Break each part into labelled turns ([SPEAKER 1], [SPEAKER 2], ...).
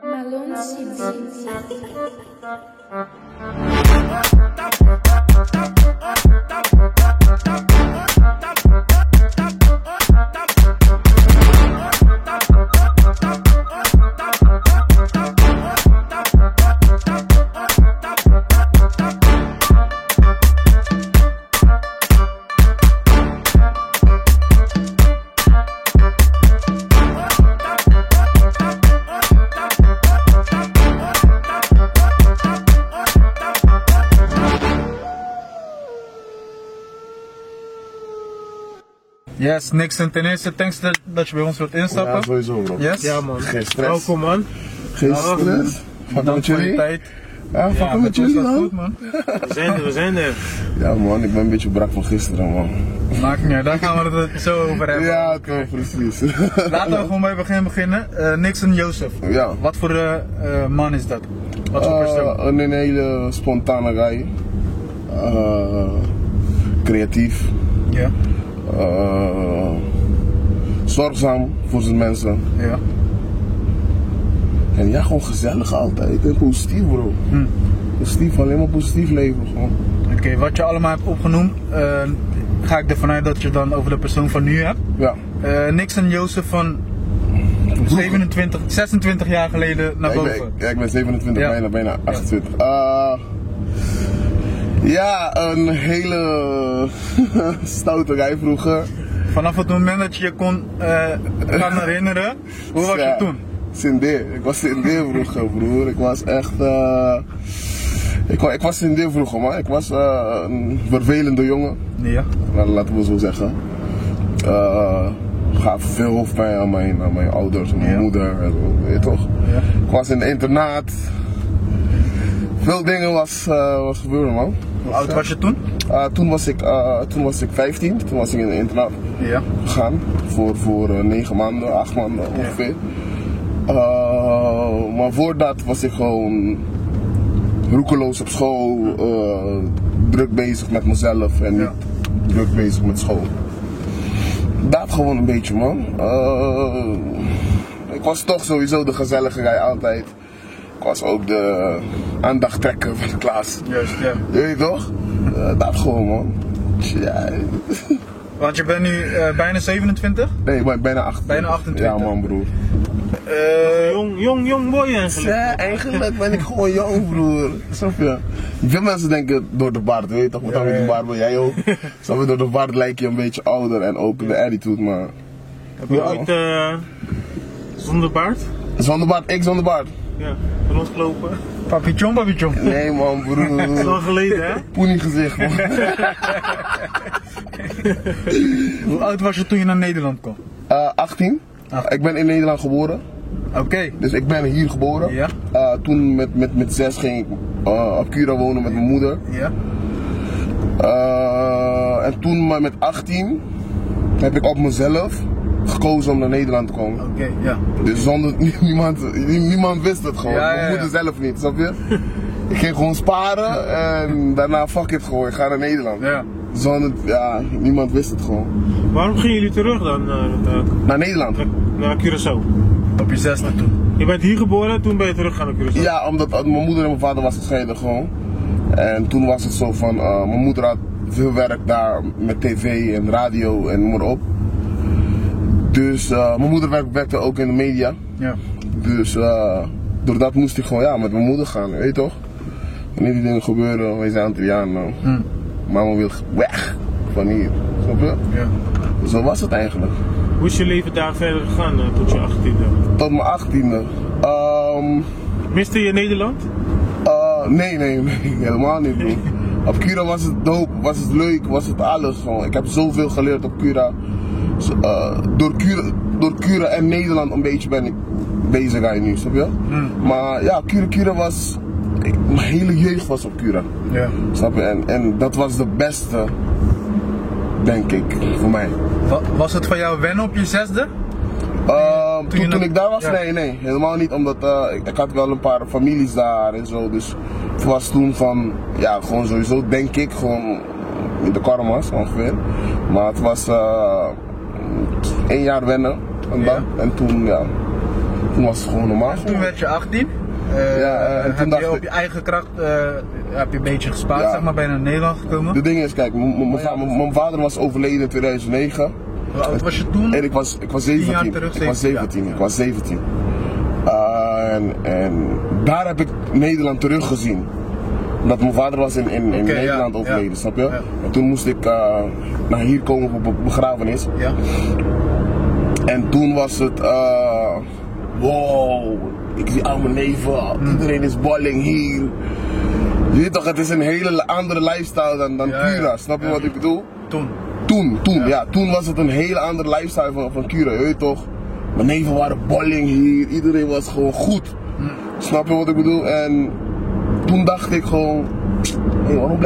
[SPEAKER 1] Malone City.
[SPEAKER 2] Yes, Nixon, ten eerste thanks dat je bij ons wilt instappen.
[SPEAKER 3] Ja, sowieso bro.
[SPEAKER 2] Yes?
[SPEAKER 4] Ja man,
[SPEAKER 3] Geen stress.
[SPEAKER 4] welkom man.
[SPEAKER 3] Geen stress. Wat
[SPEAKER 2] Bedankt
[SPEAKER 3] met
[SPEAKER 2] voor je
[SPEAKER 3] jullie?
[SPEAKER 2] tijd.
[SPEAKER 3] Ja,
[SPEAKER 2] Ja,
[SPEAKER 3] wat met jullie
[SPEAKER 2] was
[SPEAKER 3] dan?
[SPEAKER 2] goed, man.
[SPEAKER 4] We zijn er.
[SPEAKER 3] Ja man, ik ben een beetje brak van gisteren man.
[SPEAKER 2] Maakt niet uit, daar gaan we het zo over hebben.
[SPEAKER 3] Ja, toch, precies.
[SPEAKER 2] Laten we gewoon bij het begin beginnen. Nixon Joseph.
[SPEAKER 3] Ja.
[SPEAKER 2] Wat voor man is dat? Wat voor persoon?
[SPEAKER 3] Een hele spontane guy. Creatief.
[SPEAKER 2] Ja.
[SPEAKER 3] Zorgzaam voor zijn mensen.
[SPEAKER 2] Ja.
[SPEAKER 3] En ja, gewoon gezellig altijd. En positief bro. Positief, alleen maar positief leven gewoon.
[SPEAKER 2] Oké, wat je allemaal hebt opgenoemd, ga ik ervan uit dat je dan over de persoon van nu hebt.
[SPEAKER 3] Ja.
[SPEAKER 2] Nixon Joseph van 26 jaar geleden naar boven.
[SPEAKER 3] Ik ben 27,
[SPEAKER 2] Ja.
[SPEAKER 3] bijna 28. Ja, een hele stoute guy vroeger.
[SPEAKER 2] Vanaf het moment dat je je kon gaan herinneren, hoe was je toen?
[SPEAKER 3] Sindé. Ik was Sindé vroeger, broer. Ik was echt. Ik was Sindé vroeger, man. Ik was een vervelende jongen.
[SPEAKER 2] Ja.
[SPEAKER 3] Nou, laten we zo zeggen. Gaf veel hoofdpijn aan mijn ouders en mijn moeder. En zo, weet je toch?
[SPEAKER 2] Ja.
[SPEAKER 3] Ik was in het internaat. Veel dingen was gebeurd, man.
[SPEAKER 2] Hoe oud was je toen?
[SPEAKER 3] Toen was ik 15. Toen was ik in het internaat
[SPEAKER 2] Ja.
[SPEAKER 3] gegaan. Voor 9 maanden, 8 maanden ongeveer. Maar voor dat was ik gewoon roekeloos op school, druk bezig met mezelf en niet druk bezig met school. Dat gewoon een beetje, man. Ik was toch sowieso de gezellige guy altijd. Ik was ook de aandachttrekker van de klas.
[SPEAKER 2] Juist, ja.
[SPEAKER 3] Weet je toch? Dat gewoon, man. Ja.
[SPEAKER 2] Want je bent nu bijna 27?
[SPEAKER 3] Nee, ik ben bijna 28.
[SPEAKER 2] Bijna 28.
[SPEAKER 3] Ja, man, broer.
[SPEAKER 4] Jong boy eigenlijk.
[SPEAKER 3] Ja, eigenlijk ben ik gewoon jong, broer. Snap je? Veel mensen denken door de baard, weet je toch? Met de baard ben jij ook. Snap je? Door de baard lijk je een beetje ouder en ook de attitude, maar...
[SPEAKER 4] Heb je ooit zonder baard?
[SPEAKER 3] Zonder baard, ik zonder baard.
[SPEAKER 4] Ja, van ons gelopen.
[SPEAKER 2] Papichon.
[SPEAKER 3] Nee, man, broer.
[SPEAKER 4] Dat is lang geleden, hè?
[SPEAKER 3] Poenie gezicht, man.
[SPEAKER 2] Hoe oud was je toen je naar Nederland kwam?
[SPEAKER 3] 18. Ik ben in Nederland geboren.
[SPEAKER 2] Oké.
[SPEAKER 3] Dus ik ben hier geboren.
[SPEAKER 2] Ja.
[SPEAKER 3] Toen met 6 ging ik op Cura wonen met mijn moeder.
[SPEAKER 2] Ja.
[SPEAKER 3] En toen maar met 18 heb ik op mezelf gekozen om naar Nederland te komen.
[SPEAKER 2] Oké, ja.
[SPEAKER 3] Dus zonder niemand wist het gewoon.
[SPEAKER 2] Ja,
[SPEAKER 3] Mijn moeder zelf niet, snap je? Ik ging gewoon sparen en daarna fuck it gewoon, ik ga naar Nederland.
[SPEAKER 2] Ja.
[SPEAKER 3] Zonder, niemand wist het gewoon.
[SPEAKER 4] Waarom gingen jullie terug dan
[SPEAKER 3] Naar Nederland?
[SPEAKER 4] naar Curaçao?
[SPEAKER 2] Op je 6e toen?
[SPEAKER 4] Je bent hier geboren, toen ben je teruggegaan naar Curaçao?
[SPEAKER 3] Ja, omdat mijn moeder en mijn vader was gescheiden gewoon. En toen was het zo van, mijn moeder had veel werk daar met tv en radio en noem maar op. Dus mijn moeder werkte ook in de media.
[SPEAKER 2] Ja.
[SPEAKER 3] Dus doordat moest ik gewoon met mijn moeder gaan, weet je toch? Wanneer die dingen gebeuren, wij zijn Antillianen. Mama wil weg van hier, snap je?
[SPEAKER 2] Ja.
[SPEAKER 3] Zo was het eigenlijk.
[SPEAKER 4] Hoe is je leven daar verder gegaan tot je 18e?
[SPEAKER 3] Tot mijn 18e.
[SPEAKER 4] Miste je Nederland?
[SPEAKER 3] Nee, helemaal niet, bro. Op Cura was het dope, was het leuk, was het alles gewoon. Ik heb zoveel geleerd op Cura. Door Cura en Nederland een beetje ben ik bezig eigenlijk nu, snap je? Maar ja, Cura was... Mijn hele jeugd was op Cura.
[SPEAKER 2] Ja.
[SPEAKER 3] Snap je? En dat was de beste, denk ik, voor mij.
[SPEAKER 2] Was het van jou wennen op je 6e?
[SPEAKER 3] Toen ik daar was?
[SPEAKER 2] Ja.
[SPEAKER 3] Nee, helemaal niet. Omdat ik had wel een paar families daar en zo. Dus het was toen van, gewoon sowieso denk ik, gewoon in de karma's ongeveer. Maar het was 1 jaar wennen. een dag. En toen, ja, toen was het gewoon normaal.
[SPEAKER 2] Toen werd je 18.
[SPEAKER 3] En toen
[SPEAKER 2] heb
[SPEAKER 3] dacht
[SPEAKER 2] je op
[SPEAKER 3] ik,
[SPEAKER 2] je eigen kracht heb je een beetje gespaard,
[SPEAKER 3] Ja.
[SPEAKER 2] zeg maar, ben je naar Nederland gekomen.
[SPEAKER 3] de ding is, kijk, mijn vader was overleden in 2009.
[SPEAKER 2] Hoe oud was je toen?
[SPEAKER 3] En ik was
[SPEAKER 2] 10 jaar
[SPEAKER 3] 17.
[SPEAKER 2] terug,
[SPEAKER 3] Ik was 17.
[SPEAKER 2] ja.
[SPEAKER 3] Ik was 17. En daar heb ik Nederland teruggezien. Omdat mijn vader was in Nederland overleden,
[SPEAKER 2] ja.
[SPEAKER 3] snap je?
[SPEAKER 2] Ja.
[SPEAKER 3] En toen moest ik naar hier komen op een begrafenis.
[SPEAKER 2] Ja.
[SPEAKER 3] En toen was het, wow, ik zie al mijn neven, iedereen is balling hier. Je weet toch, het is een hele andere lifestyle dan
[SPEAKER 2] Ja, ja.
[SPEAKER 3] Cura, snap je wat ik bedoel?
[SPEAKER 2] Toen.
[SPEAKER 3] Toen was het een hele andere lifestyle van Cura, je weet toch? Mijn neven waren balling hier, iedereen was gewoon goed. Snap je wat ik bedoel? En toen dacht ik gewoon, hey, waarom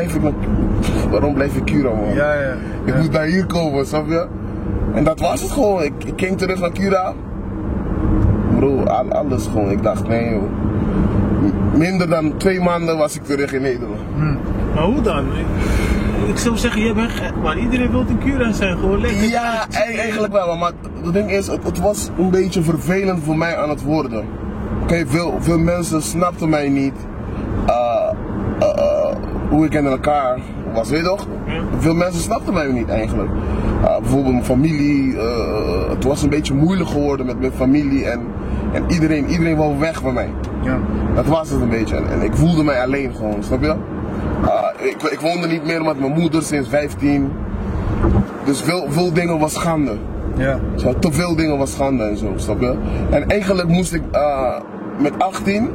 [SPEAKER 3] blijf ik Cura, man?
[SPEAKER 2] Ja, ja.
[SPEAKER 3] Ik moet naar hier komen, snap je? En dat was het gewoon. Ik ging terug naar Cura. Bro, alles gewoon. Ik dacht, nee joh. Minder dan 2 maanden was ik terug in Nederland.
[SPEAKER 4] Maar hoe dan? Ik zou zeggen, jij bent gek, maar iedereen wil in Cura zijn, gewoon lekker.
[SPEAKER 3] Ja, eigenlijk wel. Maar het ding is, het was een beetje vervelend voor mij aan het worden. Oké, veel mensen snapten mij niet. Hoe ik in elkaar was, weet je toch?
[SPEAKER 4] Ja.
[SPEAKER 3] Veel mensen snapten mij niet eigenlijk. Bijvoorbeeld mijn familie, het was een beetje moeilijk geworden met mijn familie en iedereen wou weg van mij.
[SPEAKER 2] Ja.
[SPEAKER 3] Dat was het een beetje en ik voelde mij alleen gewoon, snap je? Ik woonde niet meer met mijn moeder sinds 15, dus veel dingen was schande.
[SPEAKER 2] Ja.
[SPEAKER 3] Zo, te veel dingen was schande en zo, snap je? En eigenlijk moest ik met 18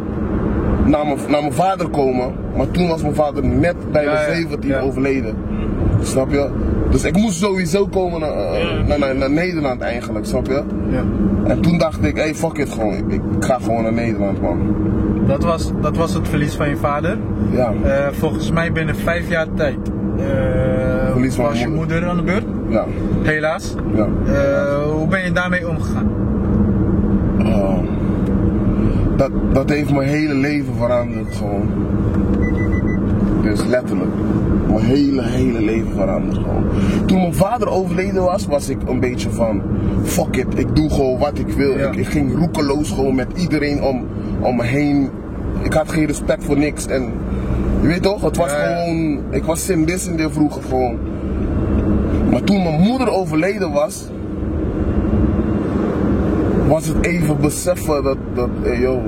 [SPEAKER 3] naar mijn vader komen, maar toen was mijn vader net bij mijn 17 overleden. Snap je? Dus ik moest sowieso komen naar Nederland eigenlijk, snap je?
[SPEAKER 2] Ja.
[SPEAKER 3] En toen dacht ik, hey fuck it gewoon, ik ga gewoon naar Nederland, man.
[SPEAKER 2] Dat was het verlies van je vader.
[SPEAKER 3] Ja.
[SPEAKER 2] Volgens mij binnen 5 jaar tijd
[SPEAKER 3] Verlies van
[SPEAKER 2] was je
[SPEAKER 3] mijn
[SPEAKER 2] moeder aan de beurt.
[SPEAKER 3] Ja.
[SPEAKER 2] Helaas.
[SPEAKER 3] Ja.
[SPEAKER 2] Hoe ben je daarmee omgegaan?
[SPEAKER 3] Dat heeft mijn hele leven veranderd gewoon. Dus letterlijk. Mijn hele leven veranderd gewoon. Toen mijn vader overleden was ik een beetje van fuck it, ik doe gewoon wat ik wil.
[SPEAKER 2] Ja.
[SPEAKER 3] Ik ging roekeloos gewoon met iedereen om me heen. Ik had geen respect voor niks en je weet toch, het was gewoon, ik was Sindisinde vroeger gewoon. Maar toen mijn moeder overleden was het even beseffen dat hey, yo,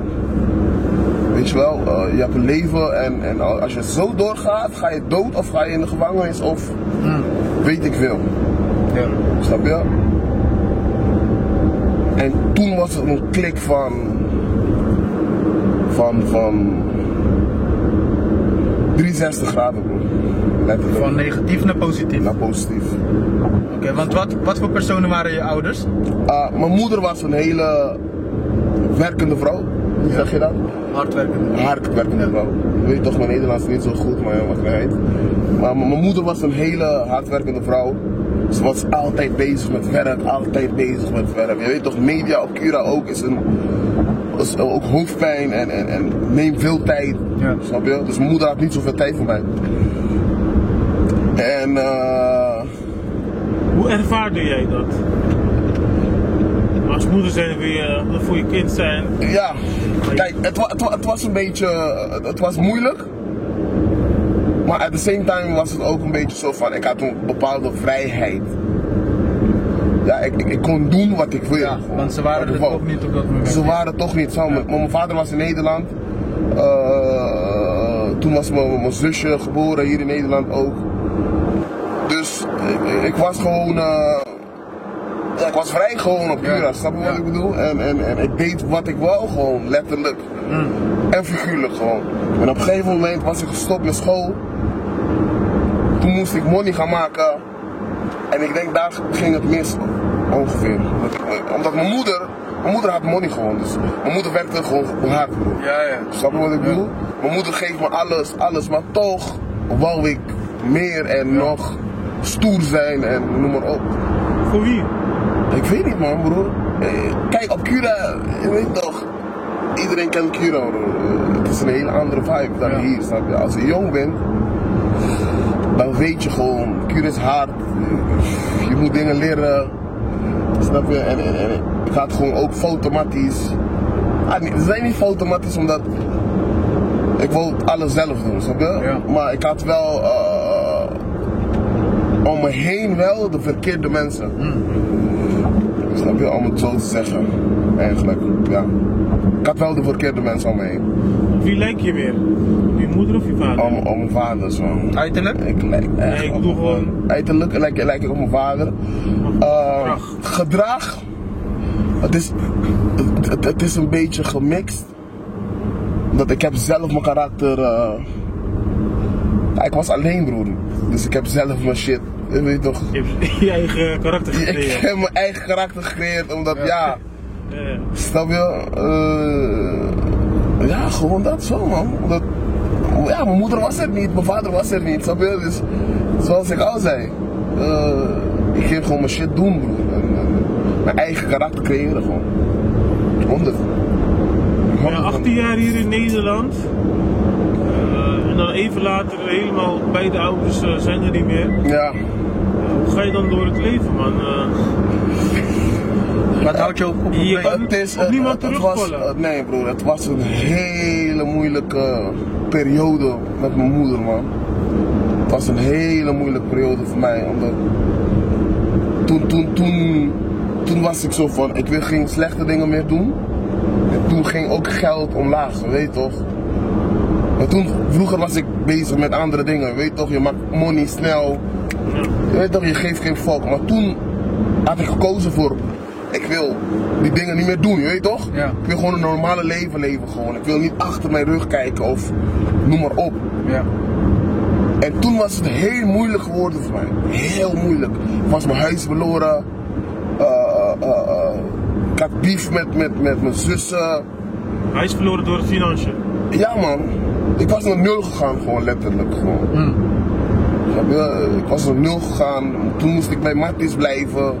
[SPEAKER 3] weet je wel, je hebt een leven en als je zo doorgaat, ga je dood of ga je in de gevangenis of weet ik veel.
[SPEAKER 2] Ja.
[SPEAKER 3] Snap je? En toen was het een klik van 360 graden, bro. Letterlijk.
[SPEAKER 2] Van negatief naar positief.
[SPEAKER 3] Naar positief.
[SPEAKER 2] Oké, want wat voor personen waren je ouders?
[SPEAKER 3] Mijn moeder was een hele werkende vrouw. Hoe zeg je dat? Hardwerkende vrouw. Je weet toch, mijn Nederlands is niet zo goed, maar wat mij heet. Maar mijn moeder was een hele hardwerkende vrouw. Ze was altijd bezig met werk, Je weet toch, media op Cura ook is ook hoofdpijn en neemt veel tijd.
[SPEAKER 2] Ja.
[SPEAKER 3] Snap je? Dus mijn moeder had niet zoveel tijd voor mij. En
[SPEAKER 4] Hoe ervaarde jij dat? Als moeder zijn wil je voor je kind zijn.
[SPEAKER 3] ja, kijk, het was een beetje, het was moeilijk. Maar at the same time was het ook een beetje zo van, ik had een bepaalde vrijheid. Ja, ik kon doen wat ik wil.
[SPEAKER 2] Ja, want ze waren er toch niet op dat moment.
[SPEAKER 3] Ze waren toch niet zo. Mijn vader was in Nederland. Toen was mijn zusje geboren hier in Nederland ook. Dus ik was gewoon, ik was vrij gewoon op Cura, snap je wat ik bedoel? En ik deed wat ik wou gewoon, letterlijk. En figuurlijk gewoon. En op een gegeven moment was ik gestopt met school. Toen moest ik money gaan maken. En ik denk daar ging het mis, ongeveer. Omdat mijn moeder had money gewoon, dus mijn moeder werkte gewoon hard.
[SPEAKER 2] Ja.
[SPEAKER 3] Snap je wat ik bedoel? Mijn moeder geeft me alles, maar toch wou ik meer en nog stoer zijn en noem maar op.
[SPEAKER 4] Voor wie?
[SPEAKER 3] Ik weet niet, man, broer. Kijk, op Cura, je weet toch, iedereen kent Cura, broer. Het is een hele andere vibe dan hier, snap je? Als je jong bent, dan weet je gewoon, Cura is hard, je moet dingen leren, snap je? En ik gaat gewoon ook automatisch. Ze zijn niet automatisch omdat ik wil alles zelf doen, snap je?
[SPEAKER 2] Ja.
[SPEAKER 3] Maar ik had wel om me heen wel de verkeerde mensen. Snap je? Om het zo te zeggen. Eigenlijk, ja. Ik had wel de verkeerde mensen om me heen.
[SPEAKER 4] Wie lijk je weer? Je moeder of je vader?
[SPEAKER 3] Om mijn vader zo.
[SPEAKER 2] Uiterlijk?
[SPEAKER 3] Ik lijk echt
[SPEAKER 4] Nee, ik
[SPEAKER 3] op
[SPEAKER 4] bedoel
[SPEAKER 3] mijn
[SPEAKER 4] gewoon-
[SPEAKER 3] vader. Uiterlijk lijk ik op mijn vader. Gedrag. Het is een beetje gemixt. Dat ik heb zelf mijn karakter. Ik was alleen, broer. Dus ik heb zelf mijn shit. Je weet toch?
[SPEAKER 4] Je hebt je eigen karakter
[SPEAKER 3] Ik
[SPEAKER 4] gecreëerd.
[SPEAKER 3] heb mijn eigen karakter gecreëerd omdat ja.
[SPEAKER 4] Ja.
[SPEAKER 3] Snap je? Ja, gewoon dat zo, man. Omdat, ja, mijn moeder was er niet, mijn vader was er niet, snap je? Dus zoals ik al zei, ik ging gewoon mijn shit doen, broer. En mijn eigen karakter creëren, gewoon. 100.
[SPEAKER 4] Ja, 18 jaar hier in Nederland. En dan even later helemaal beide ouders zijn er niet meer.
[SPEAKER 3] Ja.
[SPEAKER 4] Hoe ga je dan door het leven, man?
[SPEAKER 2] Wat houdt je op een
[SPEAKER 4] Je
[SPEAKER 2] plek?
[SPEAKER 4] kan
[SPEAKER 3] Het is,
[SPEAKER 4] op niemand
[SPEAKER 3] het was,
[SPEAKER 4] terugvallen.
[SPEAKER 3] nee, broer, het was een hele moeilijke periode met mijn moeder, man. Het was een hele moeilijke periode voor mij, omdat toen was ik zo van, ik wil geen slechte dingen meer doen. En toen ging ook geld omlaag, weet je toch? Maar vroeger was ik bezig met andere dingen, weet je toch? Je maakt money snel, je weet toch, je geeft geen fuck. Maar toen had ik gekozen voor, ik wil die dingen niet meer doen, je weet toch?
[SPEAKER 2] Ja.
[SPEAKER 3] Ik wil gewoon een normale leven leven gewoon. Ik wil niet achter mijn rug kijken of noem maar op.
[SPEAKER 2] Ja.
[SPEAKER 3] En toen was het heel moeilijk geworden voor mij. Heel moeilijk. Ik was mijn huis verloren. Ik had beef met mijn zussen.
[SPEAKER 4] Hij is verloren door het financiën.
[SPEAKER 3] Ja, man. Ik was naar 0 gegaan, gewoon letterlijk. Gewoon. Snap je? Ik was naar 0 gegaan. Toen moest ik bij Matties blijven.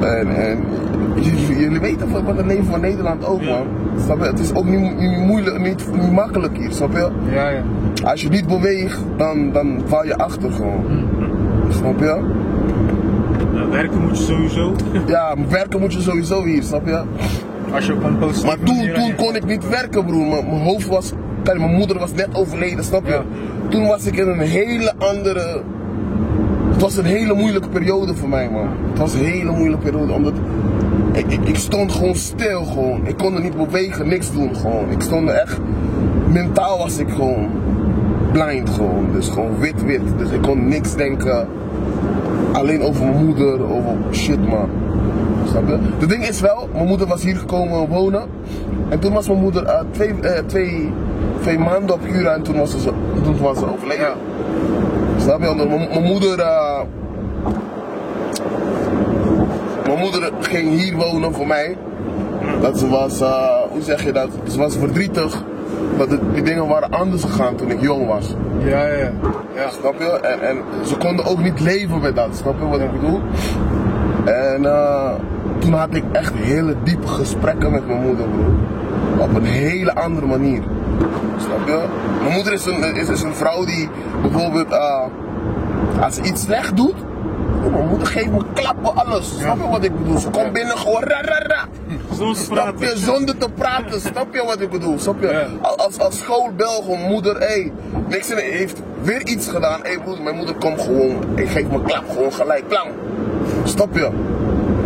[SPEAKER 3] En jullie weten van het leven van Nederland ook,
[SPEAKER 4] Ja.
[SPEAKER 3] man. Snap je? Het is ook niet moeilijk, niet makkelijk hier, snap je?
[SPEAKER 2] Ja, ja.
[SPEAKER 3] Als je niet beweegt, dan val je achter gewoon. Snap je?
[SPEAKER 4] Werken moet je sowieso.
[SPEAKER 3] Ja, werken moet je sowieso hier, snap je?
[SPEAKER 2] Als je op een positieve
[SPEAKER 3] Maar
[SPEAKER 2] manier aan
[SPEAKER 3] toen
[SPEAKER 2] je-
[SPEAKER 3] kon ik niet werken, broer. Mijn hoofd was... Kijk, mijn moeder was net overleden, snap je?
[SPEAKER 2] Ja.
[SPEAKER 3] Toen was ik in een hele andere... Het was een hele moeilijke periode voor mij, man. Het was een hele moeilijke periode, omdat... Ik stond gewoon stil, gewoon. Ik kon er niet bewegen, niks doen, gewoon. Ik stond er echt... Mentaal was ik gewoon... Blind, gewoon. Dus gewoon wit. Dus ik kon niks denken... Alleen over mijn moeder, over shit, man. Snap je? Het ding is wel, mijn moeder was hier gekomen wonen. En toen was mijn moeder twee maanden op Cura en toen was ze overleden.
[SPEAKER 2] Ja.
[SPEAKER 3] Snap je? Want mijn moeder ging hier wonen voor mij. Dat ze was, hoe zeg je dat? Ze was verdrietig. Dat die dingen waren anders gegaan toen ik jong was.
[SPEAKER 2] Ja. Ja.
[SPEAKER 3] Snap je? En ze konden ook niet leven met dat, snap je wat ik bedoel? En toen had ik echt hele diepe gesprekken met mijn moeder, bro. Op een hele andere manier. Snap je? Mijn moeder is een vrouw die bijvoorbeeld, als ze iets slecht doet, mijn moeder geeft me klappen, alles. Snap je wat ik bedoel? Ze komt binnen gewoon ra.
[SPEAKER 4] Zonder te
[SPEAKER 3] Snap je?
[SPEAKER 4] praten.
[SPEAKER 3] Zonder te praten, snap je wat ik bedoel? Snap je?
[SPEAKER 2] Ja.
[SPEAKER 3] Als schoolbel gewoon, moeder, niks in, heeft weer iets gedaan. Broer, mijn moeder komt gewoon, ik geef me klap, gewoon gelijk, klam. Snap je?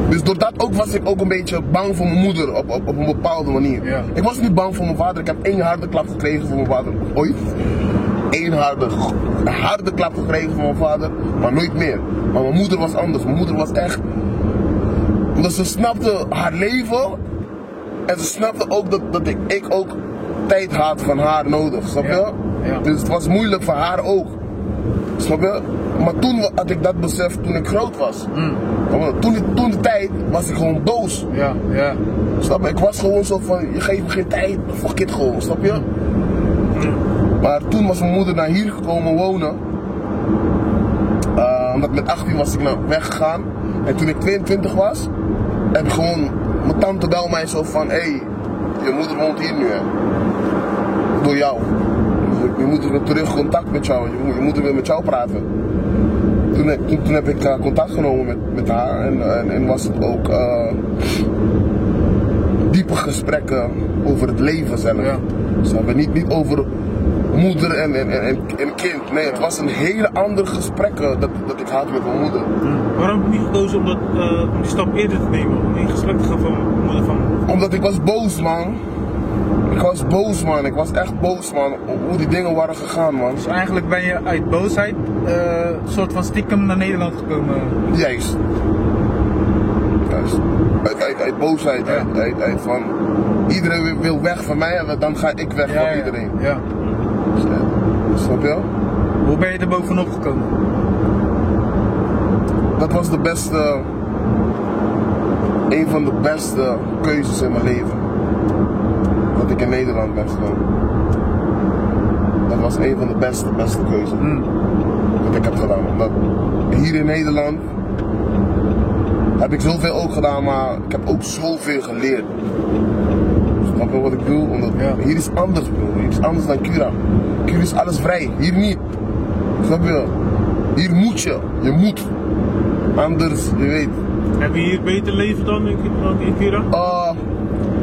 [SPEAKER 3] Dus door dat ook was ik ook een beetje bang voor mijn moeder op een bepaalde manier.
[SPEAKER 2] Ja.
[SPEAKER 3] Ik was niet bang voor mijn vader, ik heb 1 harde klap gekregen van mijn vader, ooit. 1 harde klap gekregen van mijn vader, maar nooit meer. Maar mijn moeder was anders, mijn moeder was echt... Omdat ze snapte haar leven en ze snapte ook dat ik ook tijd had van haar nodig, snap je?
[SPEAKER 2] Ja.
[SPEAKER 3] Dus het was moeilijk voor haar ook, snap je? Maar toen had ik dat beseft toen ik groot was. Toen de tijd was ik gewoon boos,
[SPEAKER 2] Ja.
[SPEAKER 3] snap je? Ik was gewoon zo van, je geeft me geen tijd, fuck it gewoon, snap je? Maar toen was mijn moeder naar hier gekomen wonen. Omdat met 18 was ik weggegaan. En toen ik 22 was, heb ik gewoon, mijn tante bel mij zo van, je moeder woont hier nu, hè. Door jou. Dus je moeder wil terug contact met jou, je moeder wil met jou praten. Toen heb ik contact genomen met haar en was het ook diepe gesprekken over het leven zelf.
[SPEAKER 2] Ja.
[SPEAKER 3] Dus we hebben niet over moeder en kind. Nee, het was een hele andere gesprek dat ik had met mijn moeder.
[SPEAKER 4] Waarom heb je niet gekozen om die stap eerder te nemen? Om in gesprek te gaan van moeder van...
[SPEAKER 3] Omdat ik was boos, man. Ik was echt boos, man. Hoe die dingen waren gegaan, man.
[SPEAKER 2] Dus eigenlijk ben je uit boosheid soort van stiekem naar Nederland gekomen.
[SPEAKER 3] Juist. Uit boosheid,
[SPEAKER 2] Ja.
[SPEAKER 3] uit van iedereen wil weg van mij en dan ga ik weg van iedereen.
[SPEAKER 2] Ja.
[SPEAKER 3] Snap je?
[SPEAKER 2] Hoe ben je er bovenop gekomen?
[SPEAKER 3] Dat was een van de beste keuzes in mijn leven. Dat ik in Nederland ben gekomen. Dat was een van de beste keuzes dat ik heb gedaan. Omdat hier in Nederland heb ik zoveel ook gedaan, maar ik heb ook zoveel geleerd. Snap je wat ik bedoel? Omdat hier is anders, bro. Hier is anders dan Cura. Cura is alles vrij, hier niet. Snap je? Hier moet je moet. Anders, je weet.
[SPEAKER 4] Heb je hier beter leven dan in Cura?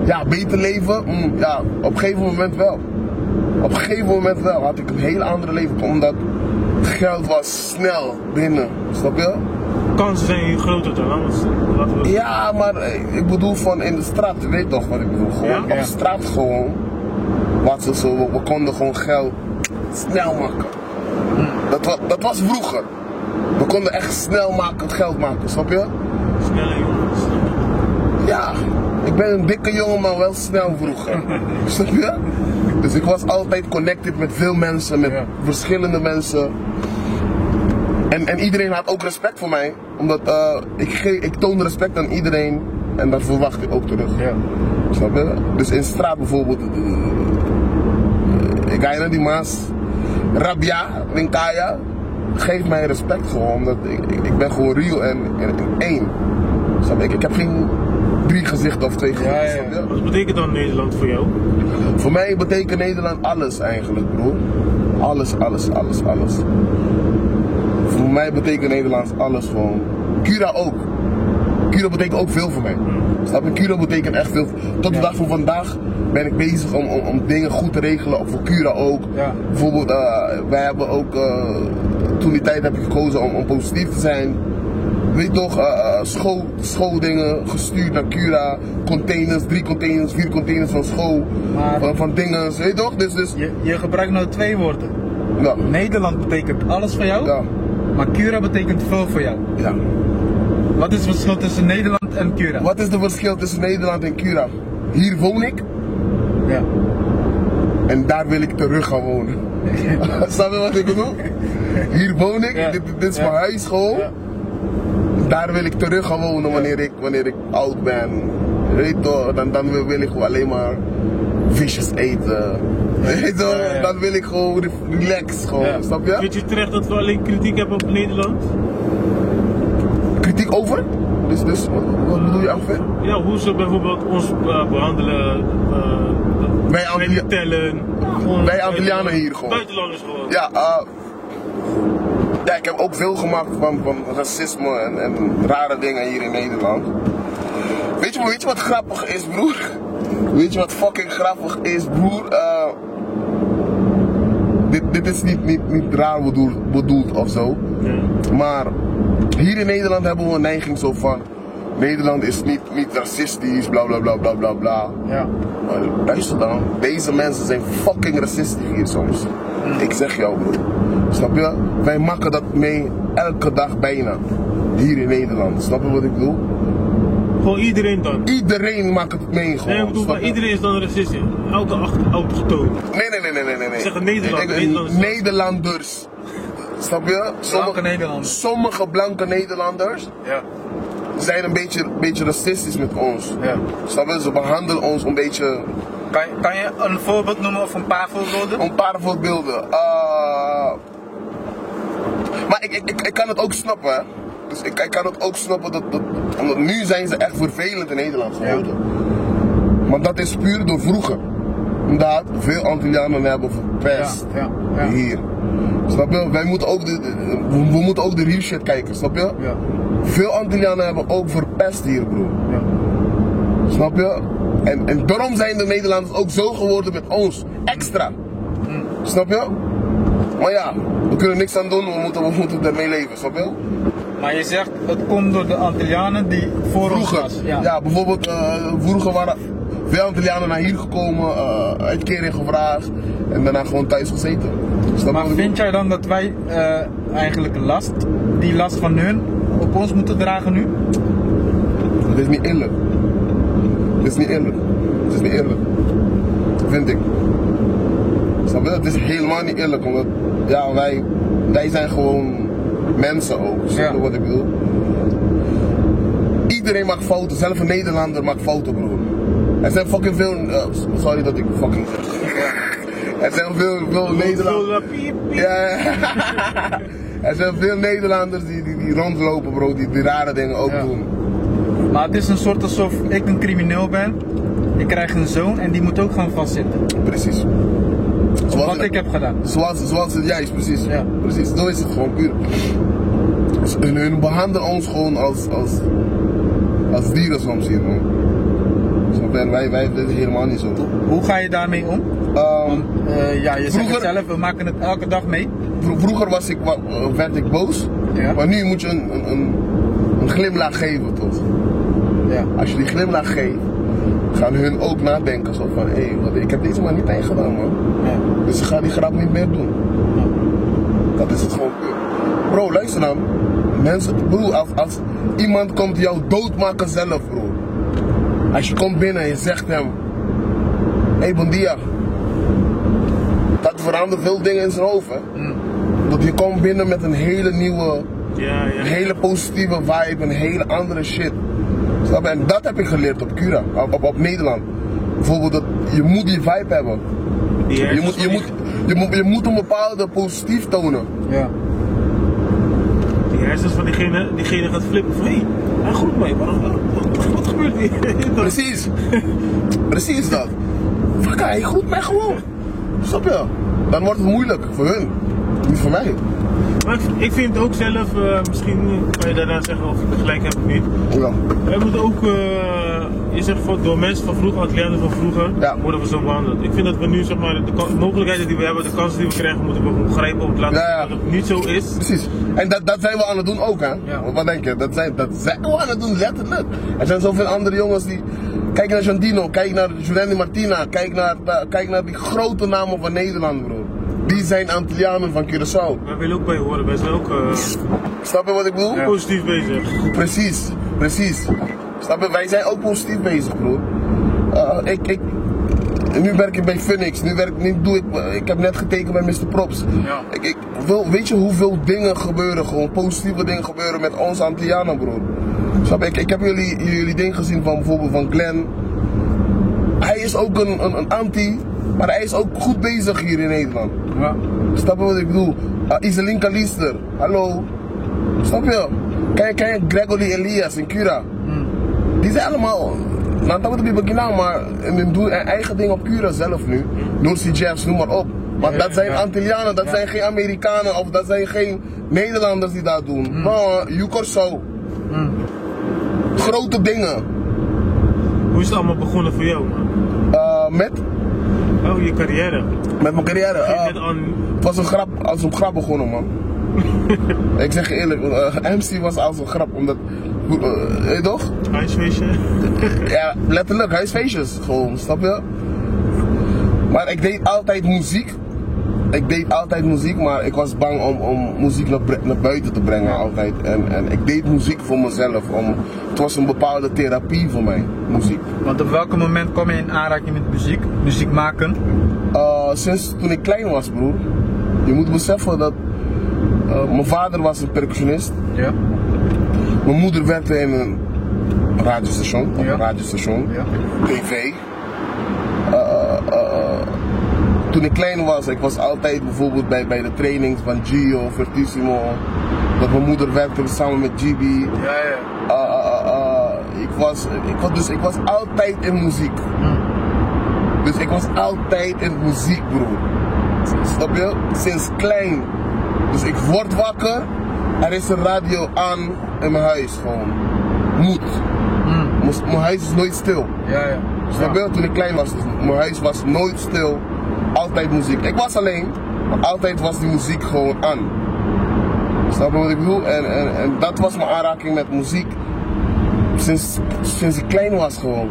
[SPEAKER 3] Ja, beter leven? Ja, op een gegeven moment wel. Op een gegeven moment wel had ik een heel ander leven, omdat geld was snel binnen. Snap je?
[SPEAKER 4] Kansen zijn hier groter dan anders.
[SPEAKER 3] Ja, maar ik bedoel van in de straat, je weet toch wat ik bedoel? Gewoon op straat gewoon. We konden gewoon geld snel maken. Dat was vroeger. We konden echt snel geld maken, snap je?
[SPEAKER 4] Snelle jongens.
[SPEAKER 3] Ja, ik ben een dikke jongen, maar wel snel vroeger. Snap je? Dus ik was altijd connected met veel mensen, met verschillende mensen. En iedereen had ook respect voor mij, omdat ik toon respect aan iedereen en dat verwacht ik ook terug.
[SPEAKER 2] Ja.
[SPEAKER 3] Snap je? Dus in straat bijvoorbeeld, ik ga naar die Maas, Rabia, Winkaya, geef mij respect gewoon, omdat ik ben gewoon real en één. Snap je? Ik heb geen 3 gezichten of 2 gezichten. Snap je?
[SPEAKER 4] Wat betekent dan Nederland voor jou?
[SPEAKER 3] Voor mij betekent Nederland alles eigenlijk, bro. Alles. Voor mij betekent Nederlands alles gewoon. Cura ook. Cura betekent ook veel voor mij. Snap je? Cura betekent echt veel. Tot de dag van vandaag ben ik bezig om dingen goed te regelen. Voor Cura ook.
[SPEAKER 2] Ja.
[SPEAKER 3] Bijvoorbeeld, wij hebben ook, toen die tijd heb ik gekozen om positief te zijn. Weet toch, schooldingen gestuurd naar Cura. Containers, 3 containers, 4 containers van school. Van dingen, weet toch? Dus
[SPEAKER 2] Je gebruikt nou 2 woorden.
[SPEAKER 3] ja.
[SPEAKER 2] Nederland betekent alles voor jou,
[SPEAKER 3] Ja.
[SPEAKER 2] maar Cura betekent veel voor jou.
[SPEAKER 3] Ja.
[SPEAKER 2] Wat is het verschil tussen Nederland en Cura?
[SPEAKER 3] Wat is het verschil tussen Nederland en Cura? Hier woon ik
[SPEAKER 2] Ja.
[SPEAKER 3] en daar wil ik terug gaan wonen. Snap je wat ik bedoel? Hier woon ik,
[SPEAKER 2] Ja.
[SPEAKER 3] dit is mijn huis gewoon.
[SPEAKER 2] Ja.
[SPEAKER 3] Daar wil ik terug gaan wonen wanneer ik oud ben. Weet je toch, dan wil ik gewoon alleen maar visjes eten. Weet je toch, dan wil ik gewoon relaxed gewoon,
[SPEAKER 2] Ja.
[SPEAKER 3] snap je?
[SPEAKER 4] Vind je terecht dat we alleen kritiek hebben op Nederland?
[SPEAKER 3] Kritiek over? Dus wat bedoel je ongeveer?
[SPEAKER 4] Ja, hoe ze bijvoorbeeld ons behandelen,
[SPEAKER 3] Wij
[SPEAKER 4] tellen.
[SPEAKER 3] Wij Antillianen hier gewoon.
[SPEAKER 4] Buitenlanders gewoon.
[SPEAKER 3] Ja, ik heb ook veel gemaakt van racisme en rare dingen hier in Nederland. Weet je wat grappig is, broer? Weet je wat fucking grappig is, broer? Dit is niet raar bedoeld of zo.
[SPEAKER 4] Ja.
[SPEAKER 3] Maar hier in Nederland hebben we een neiging zo van... Nederland is niet racistisch, bla bla bla bla bla bla.
[SPEAKER 2] Ja.
[SPEAKER 3] Maar luister dan, deze mensen zijn fucking racistisch hier soms. Ik zeg jou, broer. Snap je? Wij maken dat mee elke dag bijna. Hier in Nederland. Snap je wat ik bedoel?
[SPEAKER 4] Gewoon iedereen dan?
[SPEAKER 3] Iedereen maakt het mee gewoon.
[SPEAKER 4] Nee, ik bedoel,
[SPEAKER 3] snap
[SPEAKER 4] maar
[SPEAKER 3] je?
[SPEAKER 4] iedereen is dan een racist. Elke autochtoon.
[SPEAKER 3] Nee.
[SPEAKER 4] Ik zeg Nederlanders.
[SPEAKER 3] Nederlanders. Snap je?
[SPEAKER 2] Blanke Nederlanders.
[SPEAKER 3] Sommige blanke Nederlanders
[SPEAKER 2] Ja.
[SPEAKER 3] zijn een beetje racistisch met ons.
[SPEAKER 2] Ja.
[SPEAKER 3] Snap je? Ze behandelen ons een beetje...
[SPEAKER 2] Kan je een voorbeeld noemen of een paar voorbeelden?
[SPEAKER 3] Een paar voorbeelden. Maar ik kan het ook snappen, hè. Dus ik kan het ook snappen omdat nu zijn ze echt vervelend in Nederland geworden. Maar dat is puur door vroeger. inderdaad veel Antillianen hebben verpest hier. Snap je? Wij moeten ook we moeten ook de real shit kijken, snap je?
[SPEAKER 2] Ja.
[SPEAKER 3] Veel Antillianen hebben ook verpest hier, bro.
[SPEAKER 2] Ja.
[SPEAKER 3] Snap je? En daarom zijn de Nederlanders ook zo geworden met ons. Extra. Snap je? Maar ja, we kunnen niks aan doen, we moeten ermee leven, snap je?
[SPEAKER 2] Maar je zegt, het komt door de Antillianen die voor ons
[SPEAKER 3] Vroeger,
[SPEAKER 2] was.
[SPEAKER 3] ja, bijvoorbeeld vroeger waren veel Antillianen naar hier gekomen, uitkering gevraagd en daarna gewoon thuis gezeten. Snap
[SPEAKER 2] Maar vind jij dan dat wij eigenlijk die last van hun op ons moeten dragen nu?
[SPEAKER 3] Dat is niet eerlijk. Dat is niet eerlijk. Het is niet eerlijk. Vind ik. Snap je? Het is helemaal niet eerlijk, omdat ja, wij zijn gewoon mensen ook. Snap je wat ik bedoel? Iedereen maakt fouten, zelfs een Nederlander maakt fouten, broer. Er zijn fucking veel. Sorry dat ik fucking zeg. Er zijn veel Nederlanders. Ja. Er zijn veel Nederlanders die rondlopen, bro, die rare dingen ook doen.
[SPEAKER 2] Maar het is een soort alsof ik een crimineel ben. Ik krijg een zoon en die moet ook gaan vastzitten.
[SPEAKER 3] Precies.
[SPEAKER 2] Wat ik heb gedaan.
[SPEAKER 3] Zoals het juist, precies.
[SPEAKER 2] Ja.
[SPEAKER 3] Precies, zo is het gewoon puur. Hun behandelen ons gewoon als dieren soms hier, man. En wij doen het helemaal niet zo.
[SPEAKER 2] Hoe ga je daarmee om? Ja, je zegt het zelf, we maken het elke dag mee.
[SPEAKER 3] Vroeger werd ik boos, maar nu moet je een glimlach geven, toch?
[SPEAKER 2] Ja.
[SPEAKER 3] Als je die glimlach geeft, gaan hun ook nadenken zo van, hé, ik heb deze man niet pijn gedaan, man. Ja. Dus ik ga die grap niet meer doen. Ja. Dat is het gewoon. Bro, luister dan. Mensen, bro, als iemand komt jou doodmaken zelf, bro. Als je komt binnen en je zegt hem, hé, bon dia. Dat verandert veel dingen in zijn hoofd, hè. Dat je komt binnen met een hele nieuwe, een hele positieve vibe, een hele andere shit. Snap je? En dat heb ik geleerd op Cura, op Nederland. Bijvoorbeeld, dat je moet die vibe hebben. Je moet een bepaalde positief tonen.
[SPEAKER 2] Ja.
[SPEAKER 4] Die hersens van diegene gaat flippen van, hé, hij groet mij, wat gebeurt hier?
[SPEAKER 3] Precies. Precies dat. Fuck, hij groet mij gewoon. Snap je? Dan wordt het moeilijk voor hun, niet voor mij.
[SPEAKER 4] Maar ik vind het ook zelf, misschien kan je daarna zeggen of ik gelijk heb of niet.
[SPEAKER 3] Ja.
[SPEAKER 4] We moeten ook, je zegt door mensen van vroeger, Antillianen van vroeger, worden we zo behandeld. Ik vind dat we nu zeg maar, de mogelijkheden die we hebben, de kansen die we krijgen, moeten we grijpen om te laten zien dat het niet zo is.
[SPEAKER 3] Precies. En dat zijn we aan het doen ook, hè? Ja. Wat denk je? Dat zijn we aan het doen, letterlijk. Er zijn zoveel andere jongens die. Kijk naar Jandino, kijk naar Juliani Martina, kijk naar die grote namen van Nederland, bro. Die zijn Antillianen van Curaçao.
[SPEAKER 4] Wij willen ook bij horen, wij zijn ook.
[SPEAKER 3] Snap je wat ik bedoel?
[SPEAKER 4] Positief bezig.
[SPEAKER 3] Precies. Snap je? Wij zijn ook positief bezig, bro. Nu werk ik bij Phoenix, ik heb net getekend bij Mr. Props. Ja. Weet je hoeveel dingen gebeuren, gewoon positieve dingen gebeuren met ons Antillianen, bro. Snap je? Ik heb jullie dingen gezien van bijvoorbeeld van Glenn. Hij is ook een anti, maar hij is ook goed bezig hier in Nederland. Ja. Snap je wat ik bedoel? Iselin Kalister, hallo. Snap je? Ken je Gregory Elias in Cura? Die zijn allemaal, nou dat moet ik niet maar doen eigen ding op Cura zelf nu. Norsi Jeffs, noem maar op. Maar dat zijn Antillianen, dat zijn geen Amerikanen of dat zijn geen Nederlanders die dat doen. Nou, Curaçao. Grote dingen.
[SPEAKER 4] Hoe is het allemaal begonnen voor jou, man?
[SPEAKER 3] Met?
[SPEAKER 4] Oh, je carrière.
[SPEAKER 3] Met mijn carrière? Het was als een grap begonnen, man. Ik zeg je eerlijk, MC was als een grap, omdat, toch?
[SPEAKER 4] Huisfeestje?
[SPEAKER 3] Ja, letterlijk, huisfeestjes, gewoon, snap je? Maar ik deed altijd muziek. Maar ik was bang om muziek naar buiten te brengen altijd. En ik deed muziek voor mezelf. Het was een bepaalde therapie voor mij, muziek.
[SPEAKER 2] Want op welk moment kom je in aanraking met muziek? Muziek maken?
[SPEAKER 3] Sinds toen ik klein was, broer. Je moet beseffen dat mijn vader was een percussionist. Ja. Mijn moeder werkte in een radiostation. Ja. TV. Toen ik klein was, ik was altijd bijvoorbeeld bij de trainings van Gio, Vertissimo. Dat mijn moeder werkte samen met GB. Ik was altijd in muziek. Dus ik was altijd in muziek, broer. Snap je? Sinds klein. Dus ik word wakker, er is een radio aan in mijn huis, gewoon. Moet. Mijn huis is nooit stil.
[SPEAKER 2] Ja.
[SPEAKER 3] Snap je? Toen ik klein was, dus mijn huis was nooit stil. Altijd muziek. Ik was alleen, maar altijd was die muziek gewoon aan. Snap je wat ik bedoel? En dat was mijn aanraking met muziek. Sinds ik klein was gewoon.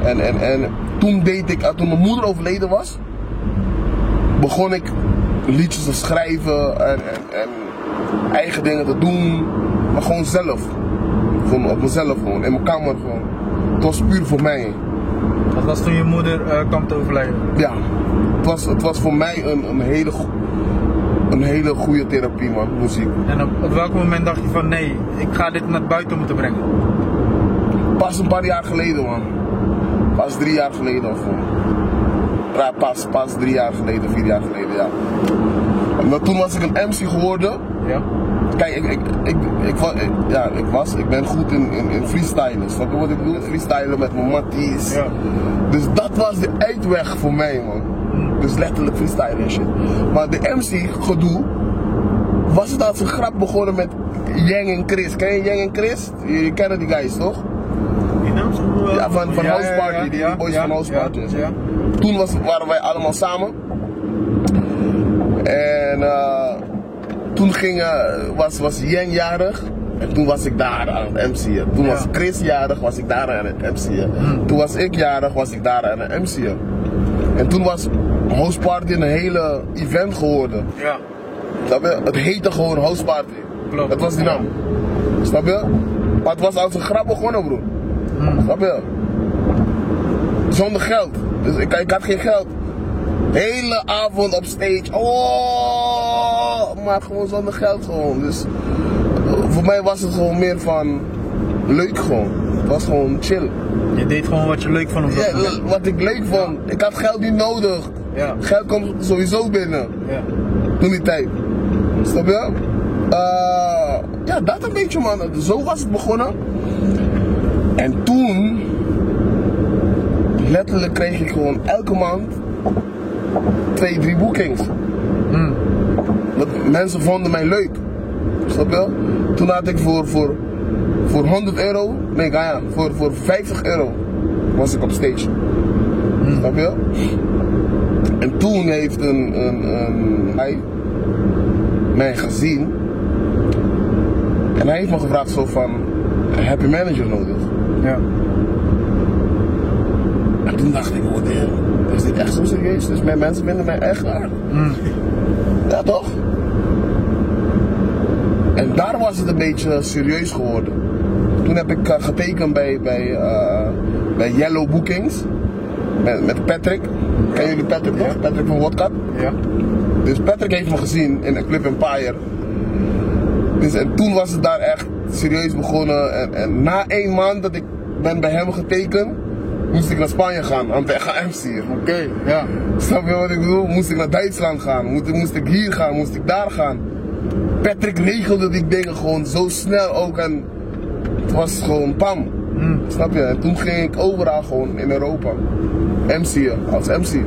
[SPEAKER 3] En toen toen mijn moeder overleden was, begon ik liedjes te schrijven en eigen dingen te doen. Maar gewoon zelf. Gewoon op mezelf gewoon, in mijn kamer gewoon. Het was puur voor mij.
[SPEAKER 2] Dat was toen je moeder kwam te overlijden?
[SPEAKER 3] Ja, het was voor mij een hele goede therapie, man, muziek.
[SPEAKER 2] En op welk moment dacht je van nee, ik ga dit naar buiten moeten brengen?
[SPEAKER 3] Pas een paar jaar geleden, man. Pas 3 jaar geleden of zo. Ja, pas 3 jaar geleden, 4 jaar geleden, ja. En toen was ik een MC geworden.
[SPEAKER 2] Ja.
[SPEAKER 3] Kijk, ik ben goed in freestylen. Snap je wat ik bedoel? Freestylen met mijn matties.
[SPEAKER 2] Ja.
[SPEAKER 3] Dus dat was de uitweg voor mij, man. Dus letterlijk freestylen en shit. Maar de MC-gedoe was het als een grap begonnen met Yang en Chris. Ken je Yang en Chris? Je kent die guys, toch?
[SPEAKER 4] Die naam is wel...
[SPEAKER 3] Ja, van House Party, die boys van House Party.
[SPEAKER 2] Ja.
[SPEAKER 3] Toen waren wij allemaal samen. En toen was Yang jarig. En toen was ik daar aan het MC'en. Toen was Chris jarig, was ik daar aan het MC'en. Toen was ik jarig, was ik daar aan het MC'en. En toen was House Party een hele event geworden.
[SPEAKER 2] Ja.
[SPEAKER 3] Snap je? Het heette gewoon House Party.
[SPEAKER 2] Klopt.
[SPEAKER 3] Dat was die naam. Snap je? Maar het was als een grap begonnen, broer. Snap je? Zonder geld. Dus ik had geen geld. Hele avond op stage. Oh, maar gewoon zonder geld gewoon. Dus voor mij was het gewoon meer van leuk gewoon. Het was gewoon chill.
[SPEAKER 2] Je deed gewoon wat je leuk vond op dat moment.
[SPEAKER 3] Wat ik leuk vond. Ik had geld niet nodig.
[SPEAKER 2] Ja.
[SPEAKER 3] Geld komt sowieso binnen.
[SPEAKER 2] Ja.
[SPEAKER 3] Toen die tijd. Snap je? Ja, dat een beetje, man. Zo was het begonnen. En toen, letterlijk kreeg ik gewoon elke maand 2, 3 boekings. Mensen vonden mij leuk. Snap je? Toen had ik voor 100 euro, nee, ja, voor 50 euro was ik op stage. Snap je? En toen heeft hij mij gezien. En hij heeft me gevraagd zo van, heb je manager nodig?
[SPEAKER 2] Ja.
[SPEAKER 3] En toen dacht ik, oh damn, is dit echt zo serieus? Dus mijn mensen vinden mij echt aardig. Ja, toch? En daar was het een beetje serieus geworden. Toen heb ik getekend bij Yellow Bookings. Met Patrick. Kennen jullie Patrick nog?
[SPEAKER 2] Ja.
[SPEAKER 3] Patrick van Wodkat.
[SPEAKER 2] Ja.
[SPEAKER 3] Dus Patrick heeft me gezien in de Club Empire. Dus en toen was het daar echt serieus begonnen. En na 1 maand dat ik ben bij hem getekend, moest ik naar Spanje gaan, aan het gaan MC'en.
[SPEAKER 2] Oké, ja.
[SPEAKER 3] Snap je wat ik bedoel? Moest ik naar Duitsland gaan, moest ik hier gaan, moest ik daar gaan. Patrick regelde die dingen gewoon zo snel ook en het was gewoon pam. Snap je? En toen ging ik overal gewoon in Europa MC'en, als MC.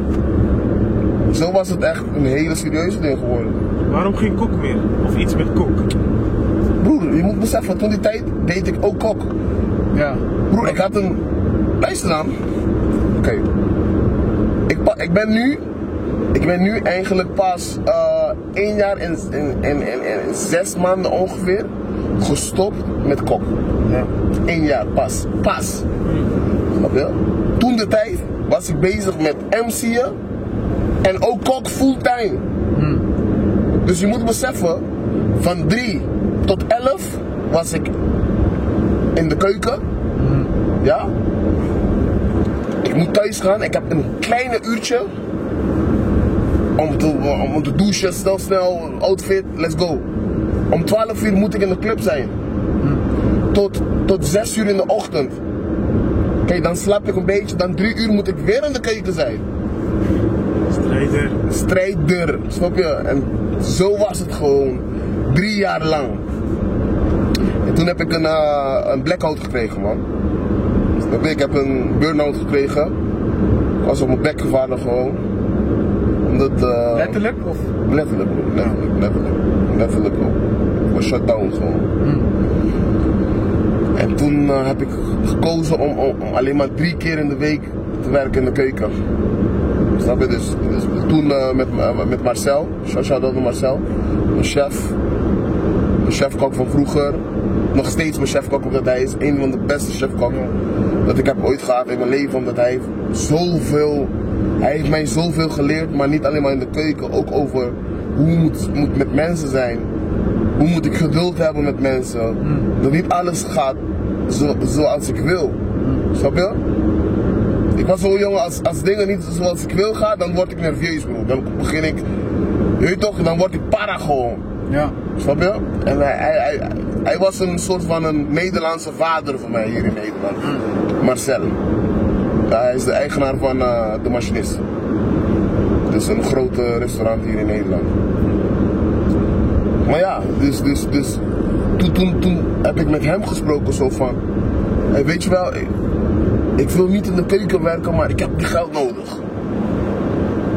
[SPEAKER 3] Zo was het echt een hele serieuze ding geworden.
[SPEAKER 4] Waarom geen kok meer? Of iets met kok?
[SPEAKER 3] Broer, je moet beseffen, toen die tijd deed ik ook kok.
[SPEAKER 2] Ja.
[SPEAKER 3] Broer, ik had een... Luister dan. Oké. Ik ben nu eigenlijk pas 1 jaar en 6 maanden ongeveer gestopt met kok.
[SPEAKER 2] Ja.
[SPEAKER 3] 1 jaar pas. Snap je? Toen de tijd was ik bezig met MC'en en ook kok fulltime. Dus je moet beseffen, van 3 tot 11 was ik in de keuken. Ja? Ik moet thuis gaan, ik heb een kleine uurtje om te douchen, snel, outfit, let's go. Om 12 uur moet ik in de club zijn. Tot 6 uur in de ochtend. Kijk, dan slaap ik een beetje, dan 3 uur moet ik weer in de keuken zijn. Strijder, snap je? En zo was het gewoon 3 jaar lang. En toen heb ik een blackout gekregen, man. Snap je? Ik heb een burn-out gekregen. Ik was op mijn bek gevallen gewoon. Omdat,
[SPEAKER 2] Letterlijk? Of?
[SPEAKER 3] Letterlijk. Letterlijk ook. Ik was shut down gewoon. En toen heb ik gekozen om alleen maar 3 keer in de week te werken in de keuken. Snap je? Dus toen met Marcel, shout-out naar Marcel, mijn chefkok van vroeger. Nog steeds mijn chefkok, omdat hij is een van de beste chefkokken dat ik heb ooit gehad in mijn leven. Omdat hij heeft mij zoveel geleerd, maar niet alleen maar in de keuken, ook over hoe moet met mensen zijn. Hoe moet ik geduld hebben met mensen. Dat niet alles gaat zoals ik wil. Snap je? Ik was zo'n jongen, als dingen niet zoals ik wil gaan, dan word ik nerveus, bro. Dan begin ik, weet je toch, dan word ik para gewoon.
[SPEAKER 2] Ja.
[SPEAKER 3] Snap je? En hij was een soort van een Nederlandse vader voor mij hier in Nederland. Marcel. Hij is de eigenaar van De Machinist. Dat is een groot restaurant hier in Nederland. Maar ja, dus toen heb ik met hem gesproken zo van, hey, weet je wel, ik wil niet in de keuken werken, maar ik heb die geld nodig.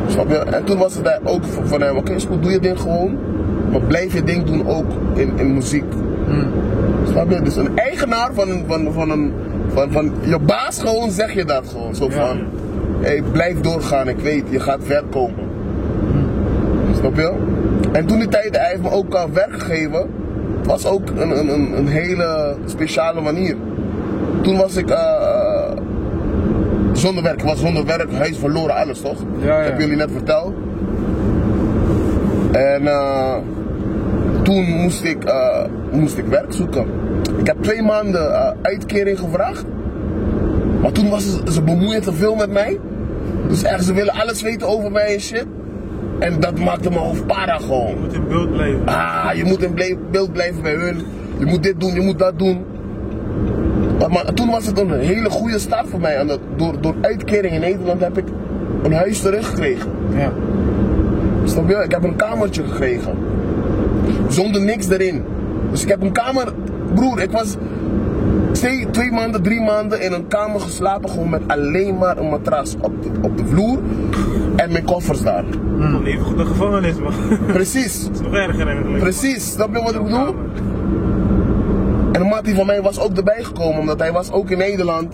[SPEAKER 3] Snap je? En toen was het ook van hem, oké, is goed, doe je ding gewoon, maar blijf je ding doen ook in muziek. Snap je? Dus een eigenaar van je baas gewoon, zeg je dat gewoon. Zo van, hey, blijf doorgaan, ik weet, je gaat ver komen. Snap je? En toen die tijd, hij heeft me ook werk gegeven. Het was ook een hele speciale manier. Toen was ik zonder werk. Ik was zonder werk, huis verloren, alles toch?
[SPEAKER 2] Ja.
[SPEAKER 3] Heb jullie net verteld. En toen moest ik werk zoeken. Ik heb 2 maanden uitkering gevraagd. Maar toen ze bemoeien te veel met mij. Dus echt, ze willen alles weten over mij en shit. En dat maakte me hoofd para gewoon.
[SPEAKER 4] Je moet in beeld blijven.
[SPEAKER 3] Je moet in beeld blijven bij hun. Je moet dit doen, je moet dat doen. Maar toen was het een hele goede start voor mij. En door uitkering in Nederland heb ik een huis teruggekregen.
[SPEAKER 2] Ja.
[SPEAKER 3] Snap je? Ik heb een kamertje gekregen. Zonder niks erin. Dus ik heb een kamer. Broer, ik was 2 maanden, 3 maanden in een kamer geslapen. Gewoon met alleen maar een matras op de vloer. En mijn koffers daar.
[SPEAKER 4] Even goed de gevangenis, man.
[SPEAKER 3] Precies.
[SPEAKER 4] Dat is nog erger eigenlijk.
[SPEAKER 3] Precies, snap je wat ik bedoel? En een mattie van mij was ook erbij gekomen, omdat hij was ook in Nederland.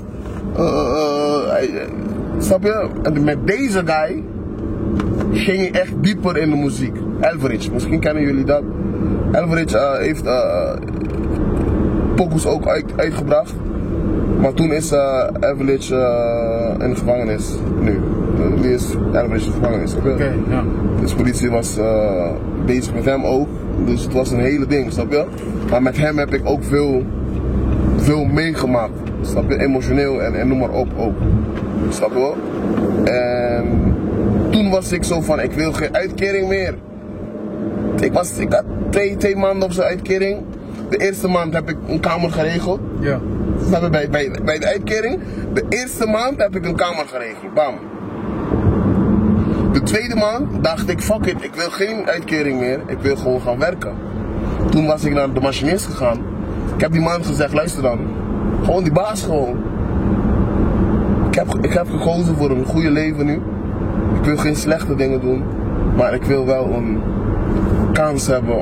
[SPEAKER 3] Snap je? En met deze guy ging je echt dieper in de muziek. Elveridge, misschien kennen jullie dat. Elveridge heeft pokoes ook uitgebracht. Maar toen is Elveridge in de gevangenis nu. Nu is Elveridge in de gevangenis.
[SPEAKER 2] Oké, ja.
[SPEAKER 3] Dus de politie was bezig met hem ook. Dus het was een hele ding, snap je? Maar met hem heb ik ook veel meegemaakt. Snap je? Emotioneel en noem maar op ook. Snap je wel? En toen was ik zo van, ik wil geen uitkering meer. Ik had 2 maanden op zijn uitkering. De eerste maand heb ik een kamer geregeld.
[SPEAKER 2] Ja.
[SPEAKER 3] Snap je? Bij de uitkering, de eerste maand heb ik een kamer geregeld. Bam. De tweede maand dacht ik, fuck it, ik wil geen uitkering meer. Ik wil gewoon gaan werken. Toen was ik naar De Machinist gegaan. Ik heb die man gezegd, luister dan. Gewoon die baas gewoon. Ik heb gekozen voor een goede leven nu. Ik wil geen slechte dingen doen. Maar ik wil wel een kans hebben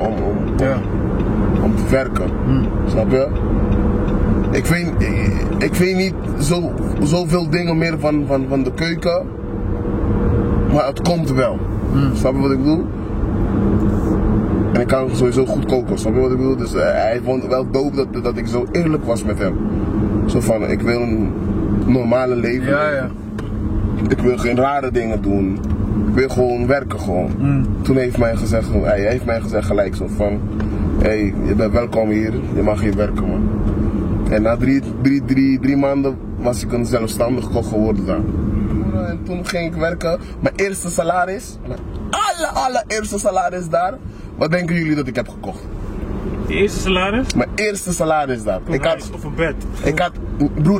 [SPEAKER 3] om te werken. Snap je? Ik weet niet zoveel dingen meer van de keuken. Maar het komt wel. Snap je wat ik bedoel? En ik kan sowieso goed koken, snap je wat ik bedoel? Dus hij vond het wel dope dat ik zo eerlijk was met hem. Zo van, ik wil een normale leven.
[SPEAKER 2] Ja.
[SPEAKER 3] Ik wil geen rare dingen doen. Ik wil gewoon werken gewoon. Toen heeft hij heeft mij gezegd gelijk zo van, hey, je bent welkom hier, je mag hier werken, man. En na 3 maanden was ik een zelfstandig kok geworden daar. En toen ging ik werken, mijn eerste salaris, mijn allereerste salaris daar. Wat denken jullie dat ik heb gekocht?
[SPEAKER 4] Je eerste salaris?
[SPEAKER 3] Mijn eerste salaris daar.
[SPEAKER 4] Een huis of een bed?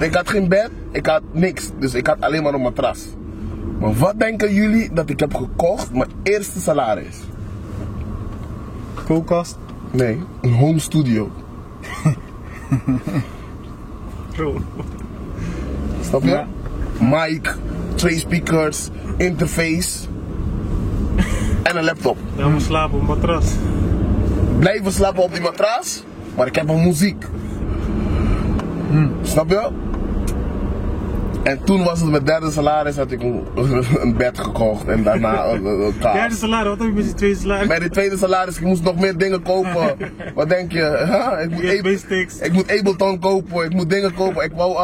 [SPEAKER 3] Ik had geen bed, ik had niks. Dus ik had alleen maar een matras. Maar wat denken jullie dat ik heb gekocht, mijn eerste salaris?
[SPEAKER 2] Koelkast?
[SPEAKER 3] Nee, een home studio.
[SPEAKER 4] Bro.
[SPEAKER 3] Snap je?
[SPEAKER 2] Ja.
[SPEAKER 3] Mic, 2 speakers, interface en een laptop.
[SPEAKER 4] Ja, we slapen op een matras.
[SPEAKER 3] Blijven slapen op die matras, maar ik heb een muziek. Snap je? En toen was het mijn derde salaris, had ik een bed gekocht en daarna een kaart.
[SPEAKER 4] Derde salaris, wat heb je met die tweede salaris?
[SPEAKER 3] Bij die tweede salaris, ik moest nog meer dingen kopen. Wat denk je? Ik moet Ableton kopen, ik moet dingen kopen. Ik wou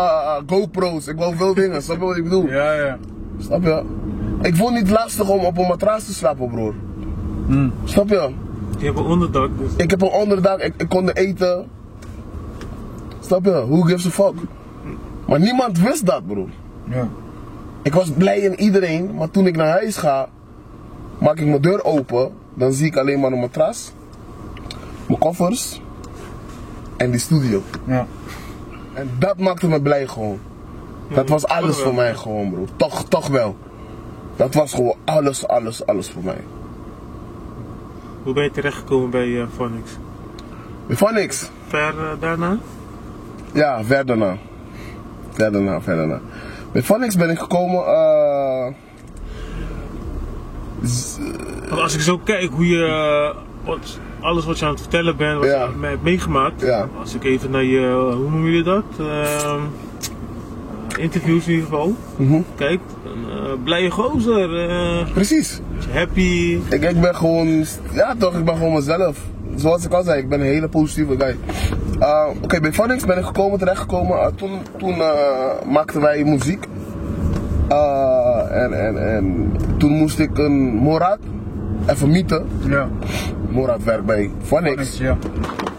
[SPEAKER 3] GoPro's, ik wou veel dingen. Snap je wat ik bedoel?
[SPEAKER 2] Ja, ja.
[SPEAKER 3] Snap je? Ik vond het niet lastig om op een matras te slapen, broer. Snap je?
[SPEAKER 4] Je hebt een onderdak dus.
[SPEAKER 3] Ik heb een onderdak, ik kon eten. Snap je? Who gives a fuck? Maar niemand wist dat, broer.
[SPEAKER 2] Ja.
[SPEAKER 3] Ik was blij in iedereen, maar toen ik naar huis ga, maak ik mijn deur open, dan zie ik alleen maar een matras, mijn koffers en die studio.
[SPEAKER 2] Ja.
[SPEAKER 3] En dat maakte me blij gewoon. Dat was alles voor mij gewoon, bro. Toch wel. Dat was gewoon alles voor mij.
[SPEAKER 4] Hoe ben je terechtgekomen bij Phonics?
[SPEAKER 3] Bij Phonics?
[SPEAKER 4] Ver daarna?
[SPEAKER 3] Ja, verder na. Bij Phonics ben ik gekomen,
[SPEAKER 4] Want als ik zo kijk hoe je, alles wat je aan het vertellen bent, wat je hebt meegemaakt.
[SPEAKER 3] Ja.
[SPEAKER 4] Als ik even naar je, hoe noem je dat? Interviews in ieder geval. Kijk, een blije gozer.
[SPEAKER 3] Precies.
[SPEAKER 4] Happy.
[SPEAKER 3] Ik ben gewoon, ja toch, ik ben gewoon mezelf. Zoals ik al zei, ik ben een hele positieve guy. Oké, bij Phonics ben ik terechtgekomen. Toen maakten wij muziek. En toen moest ik een Morad even mieten.
[SPEAKER 2] Ja.
[SPEAKER 3] Morad werkt bij Phonics.
[SPEAKER 2] Ja.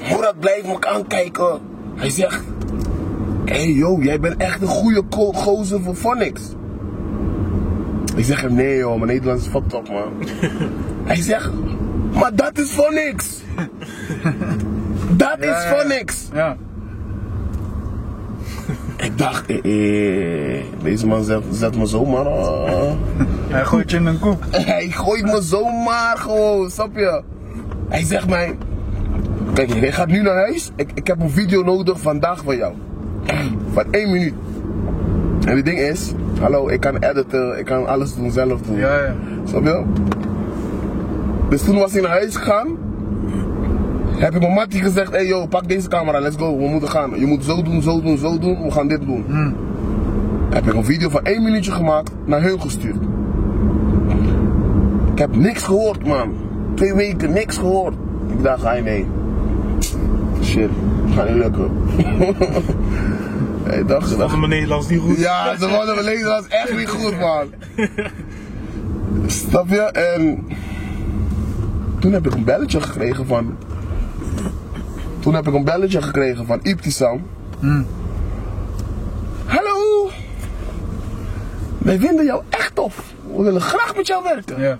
[SPEAKER 3] Morad blijft me aankijken. Hij zegt: hey yo, jij bent echt een goede gozer voor Phonics. Ik zeg hem: nee joh, mijn Nederlands is fucked up man. Hij zegt: maar dat is Phonics. Dat is Phonics.
[SPEAKER 2] Ja.
[SPEAKER 3] Ik dacht, deze man zet me zomaar.
[SPEAKER 2] Hij gooit je in een koek.
[SPEAKER 3] Hij gooit me zomaar gewoon, snap je? Hij zegt mij: kijk, je gaat nu naar huis. Ik heb een video nodig vandaag van jou. Van 1 minuut. En het ding is, hallo, ik kan editen, ik kan alles doen zelf doen.
[SPEAKER 2] Ja, ja.
[SPEAKER 3] Snap je? Dus toen was hij naar huis gegaan. Heb ik mijn mattie gezegd: hey yo, pak deze camera, let's go, we moeten gaan. Je moet zo doen, we gaan dit doen. Heb ik een video van 1 minuutje gemaakt, naar hun gestuurd. Ik heb niks gehoord man. 2 weken, niks gehoord. Ik dacht, nee. Shit, gaat niet lukken. Hey, dacht,
[SPEAKER 4] Ze vonden mijn Nederlands niet goed.
[SPEAKER 3] ja, ze vonden mijn Nederlands echt niet goed man. Snap je? En toen heb ik een belletje gekregen van Ibtisam. Hallo! Wij vinden jou echt tof. We willen graag met jou werken.
[SPEAKER 2] Ja.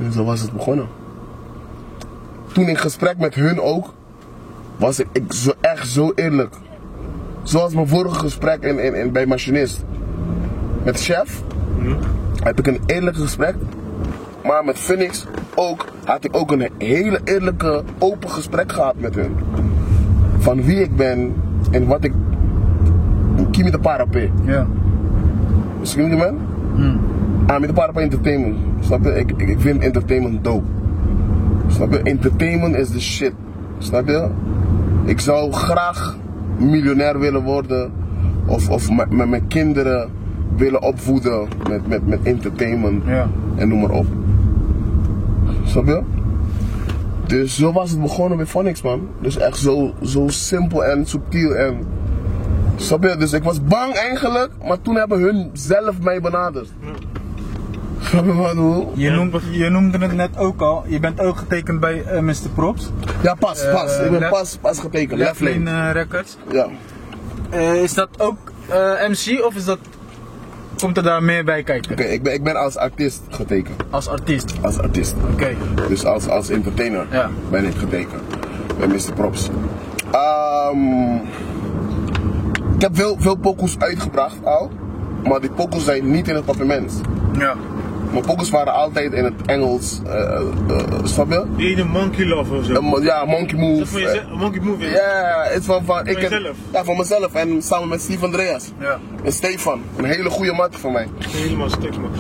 [SPEAKER 3] En zo was het begonnen. Toen in gesprek met hun ook, was ik echt zo eerlijk. Zoals mijn vorige gesprek bij Machinist. Met Chef heb ik een eerlijk gesprek. Maar met Phoenix ook, had ik ook een hele eerlijke, open gesprek gehad met hun. Van wie ik ben en wat ik... Kimi de Parapé.
[SPEAKER 2] Ja.
[SPEAKER 3] Misschien die man? Met de Parapé Entertainment. Snap je? Ik vind entertainment dope. Snap je? Entertainment is the shit. Snap je? Ik zou graag miljonair willen worden. Of met mijn kinderen willen opvoeden met entertainment.
[SPEAKER 2] Ja.
[SPEAKER 3] En noem maar op. Snap je? Dus zo was het begonnen met Phonics man. Dus echt zo simpel en subtiel en... Snap je? Dus ik was bang eigenlijk, maar toen hebben hun zelf mij benaderd. Snap je wat hoe?
[SPEAKER 2] Je noemde het net ook al, je bent ook getekend bij Mr. Props.
[SPEAKER 3] Ja, pas. Ik ben pas getekend. Left Lane
[SPEAKER 2] Records.
[SPEAKER 3] Ja.
[SPEAKER 2] Is dat ook MC of komt er daar meer bij kijken?
[SPEAKER 3] Oké, ik ben als artiest getekend.
[SPEAKER 2] Als artiest?
[SPEAKER 3] Als artiest.
[SPEAKER 2] Oké.
[SPEAKER 3] Dus als entertainer ben ik getekend bij Mr. Props. Ik heb veel pokoes uitgebracht al, maar die pokoes zijn niet in het papiermens.
[SPEAKER 2] Ja.
[SPEAKER 3] Mijn pokus waren altijd in het Engels, snap je?
[SPEAKER 4] Die ene Monkey Love of zo.
[SPEAKER 3] Ja, Monkey Move.
[SPEAKER 4] Dat van jezelf, Monkey Move,
[SPEAKER 3] Ja, het is van
[SPEAKER 4] jezelf?
[SPEAKER 3] Ja, van mezelf en samen met Steve Andreas.
[SPEAKER 2] Ja.
[SPEAKER 3] En Stefan, een hele goede maat van mij.
[SPEAKER 4] Helemaal stuk, man.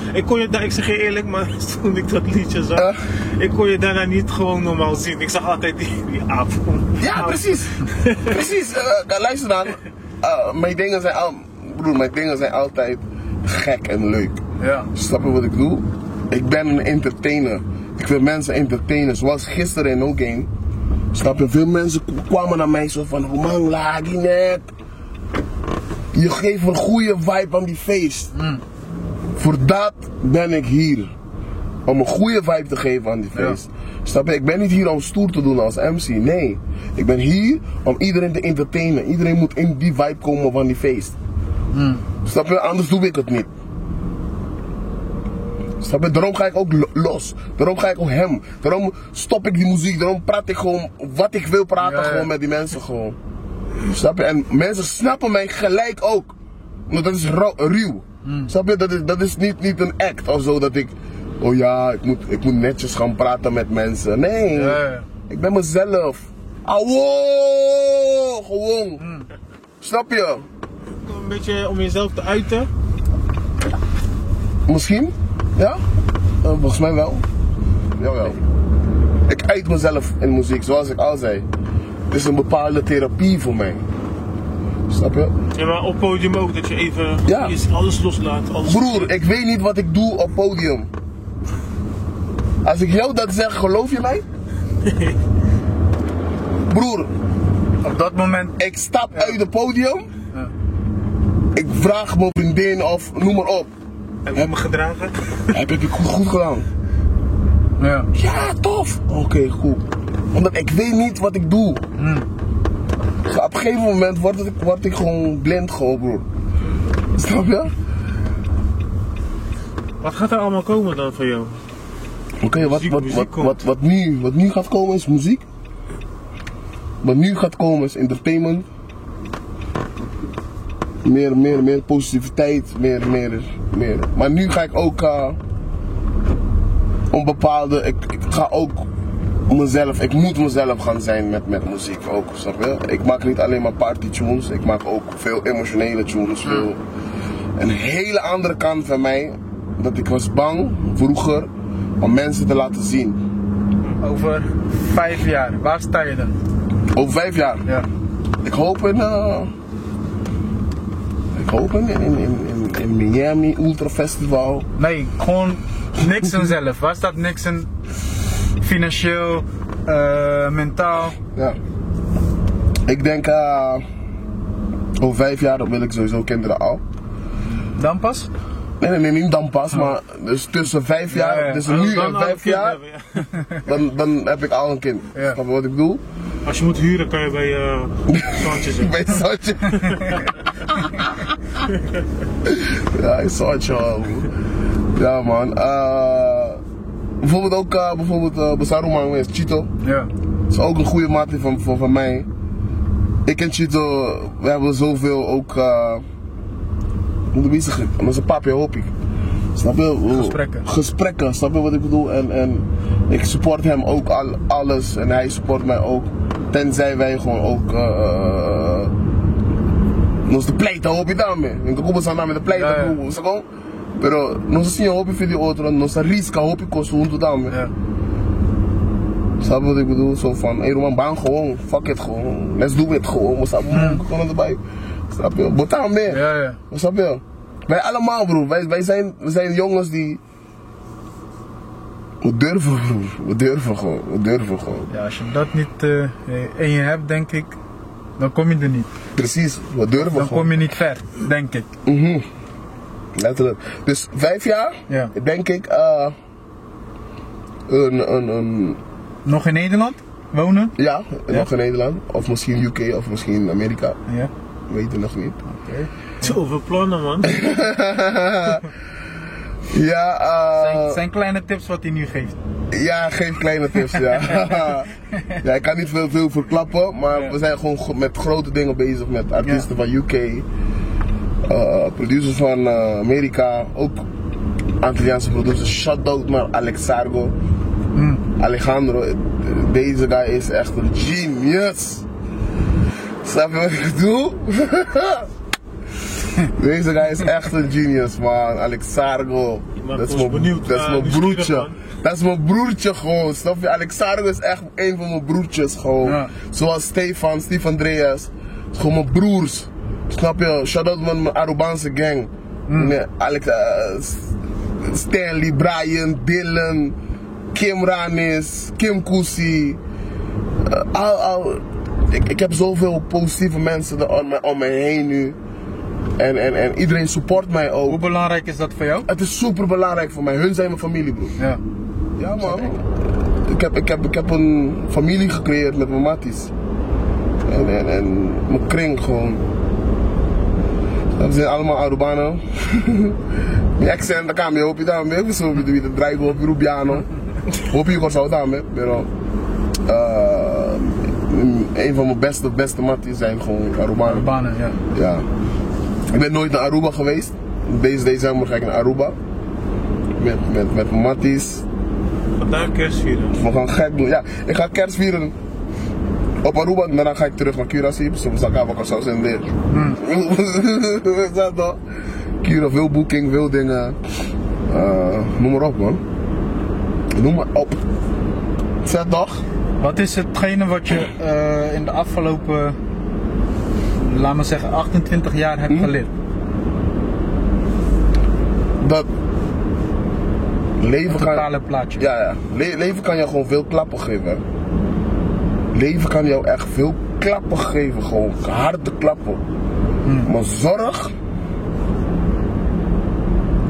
[SPEAKER 4] Ik zeg je eerlijk, maar toen ik dat liedje zag, ik kon je daarna niet gewoon normaal zien. Ik zag altijd die aap.
[SPEAKER 3] Ja, precies. Precies. Luister dan. Mijn dingen zijn altijd gek en leuk.
[SPEAKER 2] Ja.
[SPEAKER 3] Snap je wat ik doe? Ik ben een entertainer. Ik wil mensen entertainen. Zoals gisteren in No Game. Snap je? Veel mensen kwamen naar mij zo van, man, laat die net. Je geeft een goede vibe aan die feest. Voor dat ben ik hier. Om een goede vibe te geven aan die feest. Ja. Snap je? Ik ben niet hier om stoer te doen als MC. Nee. Ik ben hier om iedereen te entertainen. Iedereen moet in die vibe komen van die feest. Snap je? Anders doe ik het niet. Snap je? Daarom ga ik ook los. Daarom ga ik ook hem. Daarom stop ik die muziek. Daarom praat ik gewoon wat ik wil praten gewoon met die mensen gewoon. Snap je? En mensen snappen mij gelijk ook. Want dat is ruw. Snap je? Dat is niet een act of zo dat ik... Oh ja, ik moet netjes gaan praten met mensen. Nee. Ik ben mezelf. Auwo! Gewoon. Snap je?
[SPEAKER 4] Een beetje om jezelf te uiten.
[SPEAKER 3] Misschien? Ja? Volgens mij wel. Jawel. Ik uit mezelf in muziek, zoals ik al zei. Het is een bepaalde therapie voor mij. Snap je?
[SPEAKER 4] Ja, maar op podium ook, dat je even alles loslaat.
[SPEAKER 3] Broer, ik weet niet wat ik doe op podium. Als ik jou dat zeg, geloof je mij?
[SPEAKER 4] Nee.
[SPEAKER 3] Broer,
[SPEAKER 2] op dat moment...
[SPEAKER 3] Ik stap uit het podium. Ik vraag mijn vriendin of noem maar op.
[SPEAKER 4] Heb je me gedragen?
[SPEAKER 3] Heb ik goed gedaan?
[SPEAKER 2] Ja.
[SPEAKER 3] Ja, tof. Oké, goed. Omdat ik weet niet wat ik doe. Op een gegeven moment word ik gewoon blind gewoon, broer. Snap je?
[SPEAKER 4] Wat gaat er allemaal komen dan voor jou?
[SPEAKER 3] Oké, wat nu gaat komen is muziek. Wat nu gaat komen is entertainment. Meer positiviteit, meer. Maar nu ga ik ook ik ga ook mezelf, ik moet mezelf gaan zijn met muziek ook, snap je? Ik maak niet alleen maar party tunes, ik maak ook veel emotionele tunes, een hele andere kant van mij, dat ik was bang vroeger om mensen te laten zien.
[SPEAKER 2] Over 5 jaar, waar sta je dan?
[SPEAKER 3] Over 5 jaar?
[SPEAKER 2] Ja.
[SPEAKER 3] Ik hoop in Miami Ultra Festival.
[SPEAKER 2] Nee, gewoon Nixon zelf. Waar staat Nixon financieel, mentaal?
[SPEAKER 3] Ja. Ik denk over 5 jaar dan wil ik sowieso kinderen al.
[SPEAKER 2] Dan pas?
[SPEAKER 3] Nee, niet dan pas, maar dus tussen 5 jaar,
[SPEAKER 2] ja.
[SPEAKER 3] dus nu en 5 jaar, dan heb ik al een kind.
[SPEAKER 2] Ja.
[SPEAKER 3] Snap je wat ik bedoel?
[SPEAKER 4] Als je moet huren kan je bij Santje zijn.
[SPEAKER 3] Bij Santje. Ja, Santje al. Ja man. Bijvoorbeeld ook Basaruman is Chito.
[SPEAKER 2] Ja.
[SPEAKER 3] Dat is ook een goede maat van mij. Ik en Chito, we hebben zoveel ook met zijn papi hoop ik. Snap je? Gesprekken, snap je wat ik bedoel? En ik support hem ook alles en hij support mij ook. Tenzij wij gewoon ook nos de pleita hoop je daarmee. En ik kom aan met de pleita, broer. Pero nos zie je hoop je video otro, nos risca hoop je kost hoe daarmee. Snap je wat ik bedoel? Zo van, hey Roman, baan gewoon, fuck it gewoon, let's do it gewoon. We staan gewoon erbij. Snap je? Botaan meer.
[SPEAKER 2] Ja.
[SPEAKER 3] Snap je? Wij allemaal, broer. We zijn jongens die... We durven, broer. We durven gewoon.
[SPEAKER 2] Ja, als je dat niet in je hebt, denk ik, dan kom je er niet.
[SPEAKER 3] Precies, we durven
[SPEAKER 2] dan
[SPEAKER 3] gewoon.
[SPEAKER 2] Dan kom je niet ver, denk ik.
[SPEAKER 3] Letterlijk. Dus 5 jaar, denk ik,
[SPEAKER 2] Nog in Nederland wonen?
[SPEAKER 3] Ja, nog in Nederland. Of misschien UK, of misschien Amerika.
[SPEAKER 2] Ja.
[SPEAKER 3] Weet je nog niet.
[SPEAKER 2] Oké.
[SPEAKER 4] Zoveel plannen, man.
[SPEAKER 2] Ja, zijn kleine tips wat hij nu geeft.
[SPEAKER 3] Ja, geef kleine tips, ja. Ja, ik kan niet veel verklappen, maar we zijn gewoon met grote dingen bezig met artiesten van UK, producers van Amerika, ook Antilliaanse producer. Shout-out naar Alexargo. Alejandro, deze guy is echt een genius. Snap je wat ik bedoel? Deze guy is echt een genius, man. Alexargo. Dat is mijn broertje. Dat is mijn broertje gewoon. Snap je? Alexargo is echt een van mijn broertjes gewoon. Ja. Zoals Steve Andreas. Het is gewoon mijn broers. Snap je? Shout-out van mijn Arubaanse gang. Stanley, Brian, Dylan, Kim Ranis, Kim Kusi. Ik heb zoveel positieve mensen om me heen nu. En iedereen support mij ook.
[SPEAKER 2] Hoe belangrijk is dat voor jou?
[SPEAKER 3] Het is super belangrijk voor mij. Hun zijn mijn familie, broer. Ja. Ja, man. Ik heb een familie gecreëerd met mijn matties. En mijn kring gewoon. Dat zijn allemaal Arubanen. Mijn accent, daar kan je op je dan mee. Zo heb je de dreigen op je Rubiano. Hoop je gewoon zo dan mee. Maar een van mijn beste matties zijn gewoon Arubanen.
[SPEAKER 2] Arubanen, ja.
[SPEAKER 3] Ja. Ik ben nooit naar Aruba geweest. Deze december ga ik naar Aruba. Met mijn matties.
[SPEAKER 4] Vandaar kerst vieren.
[SPEAKER 3] We gaan gek doen. Ja, ik ga kerst vieren op Aruba en daarna ga ik terug naar Curaçao. Zo zal ik ook zo zijn dit. Dat toch? Cura, veel boeking, veel dingen. Noem maar op, man. Noem maar op. Zet toch?
[SPEAKER 2] Wat is hetgene wat je in de afgelopen, laat maar zeggen, 28 jaar hebt geleerd?
[SPEAKER 3] Dat leven
[SPEAKER 2] totale plaatje.
[SPEAKER 3] Ja. Leven kan jou gewoon veel klappen geven. Leven kan jou echt veel klappen geven, gewoon harde klappen. Maar zorg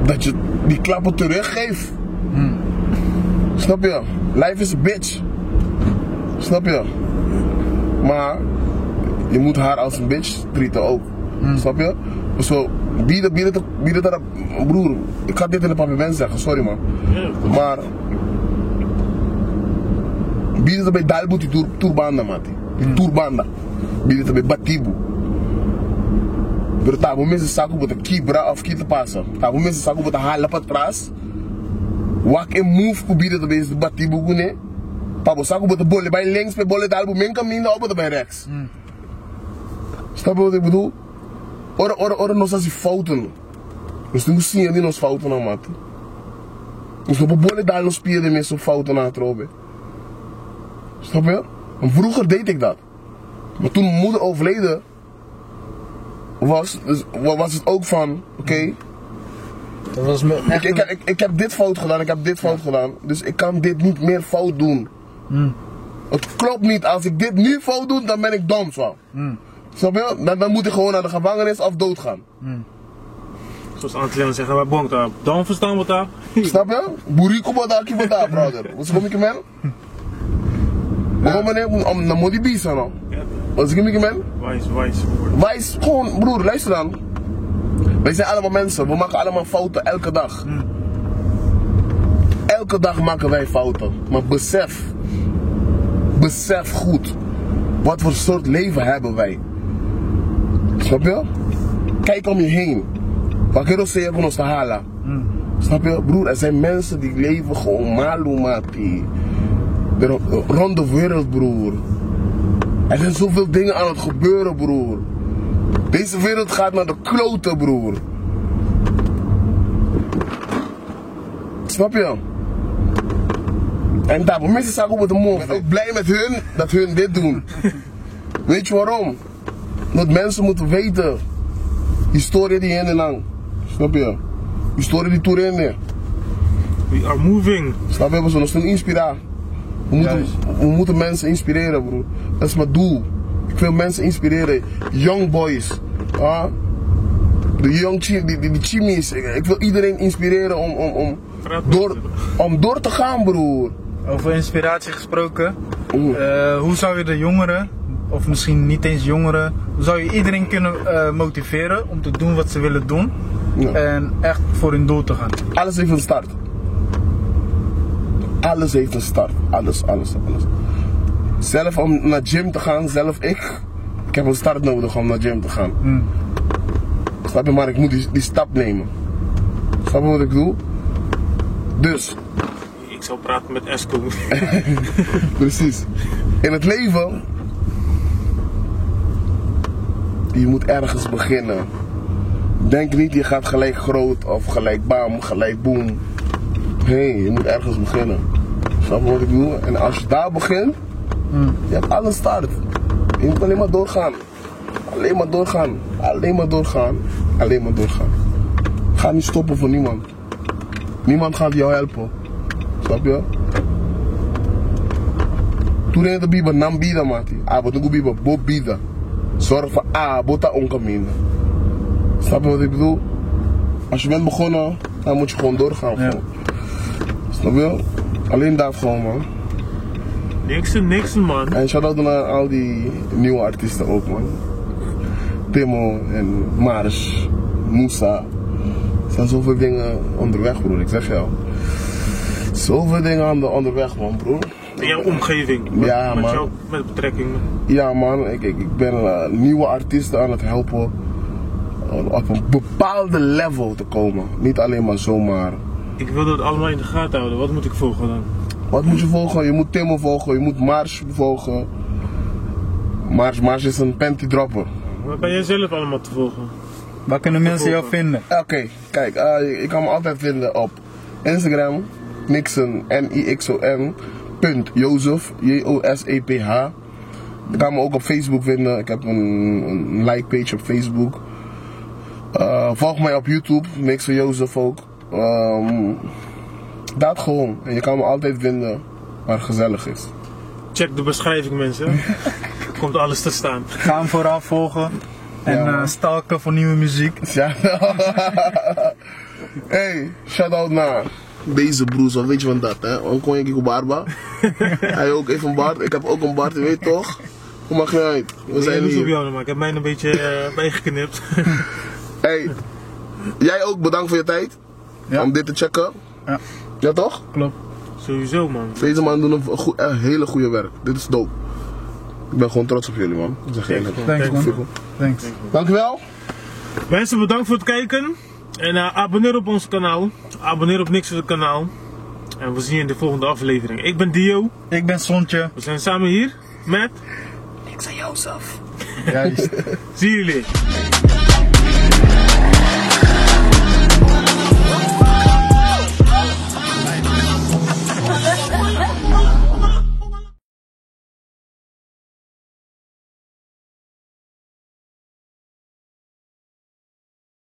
[SPEAKER 3] dat je die klappen teruggeeft. Snap je? Life is a bitch. Snap je? Maar je moet haar als een bitch treaten ook. Snap je? Zo, bied het aan broer. Ik ga dit in de papierment zeggen, sorry man. Maar bied het bij Dalbo die turbanda, mati. Die turbanda. Bied het bij Batibu. Pero tabu mensen saku met een kibra of kita passen. Tabu mensen saku met een halapat tras. Wak en move ku bied het bij de Batibu gune. Tabu saku met de bolle bij links bij bolle Dalbo men kan minder op bij rechts. Snap je wat ik bedoel? Ora nos as fouten. Dus nu zien je niet ons fouten aan mati. Dus op een bolle Dalbo spierde mensen fouten aan trobe. Snap je? Want vroeger deed ik dat. Maar toen mijn moeder overleden was het ook van, oké.
[SPEAKER 2] Dat was me echt...
[SPEAKER 3] ik heb dit fout gedaan, ik heb dit fout gedaan. Dus ik kan dit niet meer fout doen. Het klopt niet, als ik dit nu fout doe, dan ben ik dom zo. Snap je? Dan moet ik gewoon naar de gevangenis of doodgaan.
[SPEAKER 4] Zoals Antillianen zeggen, wij bonk daar. Dan verstaan we daar.
[SPEAKER 3] Snap je? Buriko bada kibada, brother. Wat kom ik man? Waarom meneer? Dan moet die bisa nou. Wat kom ik man? Wijs, gewoon broer, luister dan. Wij zijn allemaal mensen, we maken allemaal fouten elke dag. Elke dag maken wij fouten. Maar besef goed, wat voor soort leven hebben wij. Snap je? Kijk om je heen. Wat kun je zeggen van ons te halen? Snap je? Broer, er zijn mensen die leven gewoon malumati. Rond de wereld, broer. Er zijn zoveel dingen aan het gebeuren, broer. Deze wereld gaat naar de kloten, broer. Snap je? En daar, mensen zeggen op de mond. Ik ben ook blij met hun dat hun dit doen. Weet je waarom? Dat mensen moeten weten. Historie die in en lang. Snap je? Historie die toer in.
[SPEAKER 4] We are moving.
[SPEAKER 3] Snap je? We zullen een inspiratie. We moeten mensen inspireren, broer. Dat is mijn doel. Ik wil mensen inspireren. Young boys. De young die chimies. Ik wil iedereen inspireren om door te gaan, broer.
[SPEAKER 2] Over inspiratie gesproken. Hoe zou je de jongeren, of misschien niet eens jongeren, hoe zou je iedereen kunnen motiveren om te doen wat ze willen doen? Ja. En echt voor hun doel te gaan?
[SPEAKER 3] Alles heeft een start. Alles heeft een start. Alles. Zelf om naar gym te gaan, ik heb een start nodig om naar gym te gaan. Snap je, maar ik moet die stap nemen. Snap je wat ik doe? Dus.
[SPEAKER 4] Ik zou praten met Esco.
[SPEAKER 3] Precies. In het leven, je moet ergens beginnen. Denk niet, je gaat gelijk groot of gelijk bam, gelijk boom. Nee, je moet ergens beginnen. Snap je wat ik bedoel? En als je daar begint, je hebt alles start. Je moet alleen maar doorgaan. Alleen maar doorgaan. Alleen maar doorgaan. Alleen maar doorgaan. Ga niet stoppen voor niemand. Niemand gaat jou helpen. Snap je? Toen je de biba nam bida mati. Wat ik biba bob bida. Zorg voor bota onkamine. Snap je wat ik bedoel? Als je bent begonnen, dan moet je gewoon doorgaan. Ja. Gewoon. Snap je? Alleen dat gewoon, man.
[SPEAKER 4] Niks man.
[SPEAKER 3] En shout-out naar al die nieuwe artiesten ook, man. Timo en Mars, Moussa. Er zijn zoveel dingen onderweg, broer. Ik zeg jou. Zoveel dingen onderweg, man, broer.
[SPEAKER 4] In jouw omgeving?
[SPEAKER 3] Ja, man.
[SPEAKER 4] Met betrekking?
[SPEAKER 3] Ja, man. Ik ben nieuwe artiesten aan het helpen op een bepaalde level te komen. Niet alleen maar zomaar.
[SPEAKER 4] Ik wil dat allemaal in de gaten houden. Wat moet ik volgen dan?
[SPEAKER 3] Wat moet je volgen? Je moet Timo volgen, je moet Mars volgen. Mars is een panty dropper.
[SPEAKER 4] Wat ben jij zelf allemaal te volgen?
[SPEAKER 2] Waar kunnen mensen jou vinden?
[SPEAKER 3] Oké, kijk, je kan me altijd vinden op Instagram, Nixon, Nixon, .Joseph, Joseph. Je kan me ook op Facebook vinden, ik heb een like page op Facebook. Volg mij op YouTube, Nixon Joseph ook. Dat gewoon, en je kan me altijd vinden waar het gezellig is.
[SPEAKER 4] Check de beschrijving, mensen. Komt alles te staan.
[SPEAKER 2] Ga hem vooral volgen. En stalken voor nieuwe muziek.
[SPEAKER 3] Ja. Hey, shout-out naar deze broers, wat weet je van dat, hè? Onko en Kiko Barba. Hij ook heeft een baard, ik heb ook een baard, je weet toch? Hoe mag je uit? We zijn hier.
[SPEAKER 4] Op jou, maar ik heb mij een beetje bijgeknipt.
[SPEAKER 3] Hey, jij ook bedankt voor je tijd. Ja. Om dit te checken.
[SPEAKER 2] Ja.
[SPEAKER 3] Ja toch?
[SPEAKER 2] Klopt.
[SPEAKER 4] Sowieso, man.
[SPEAKER 3] Deze man doen een hele goede werk. Dit is dope. Ik ben gewoon trots op jullie, man. Ik zeg je eerlijk.
[SPEAKER 2] Thanks, man. Thanks.
[SPEAKER 3] Dankjewel.
[SPEAKER 4] Mensen, bedankt voor het kijken. En abonneer op ons kanaal. Abonneer op Nixon kanaal. En we zien je in de volgende aflevering. Ik ben Dio.
[SPEAKER 2] Ik ben Sontje.
[SPEAKER 4] We zijn samen hier met
[SPEAKER 3] Nixon Joseph.
[SPEAKER 2] Juist.
[SPEAKER 4] Zie jullie.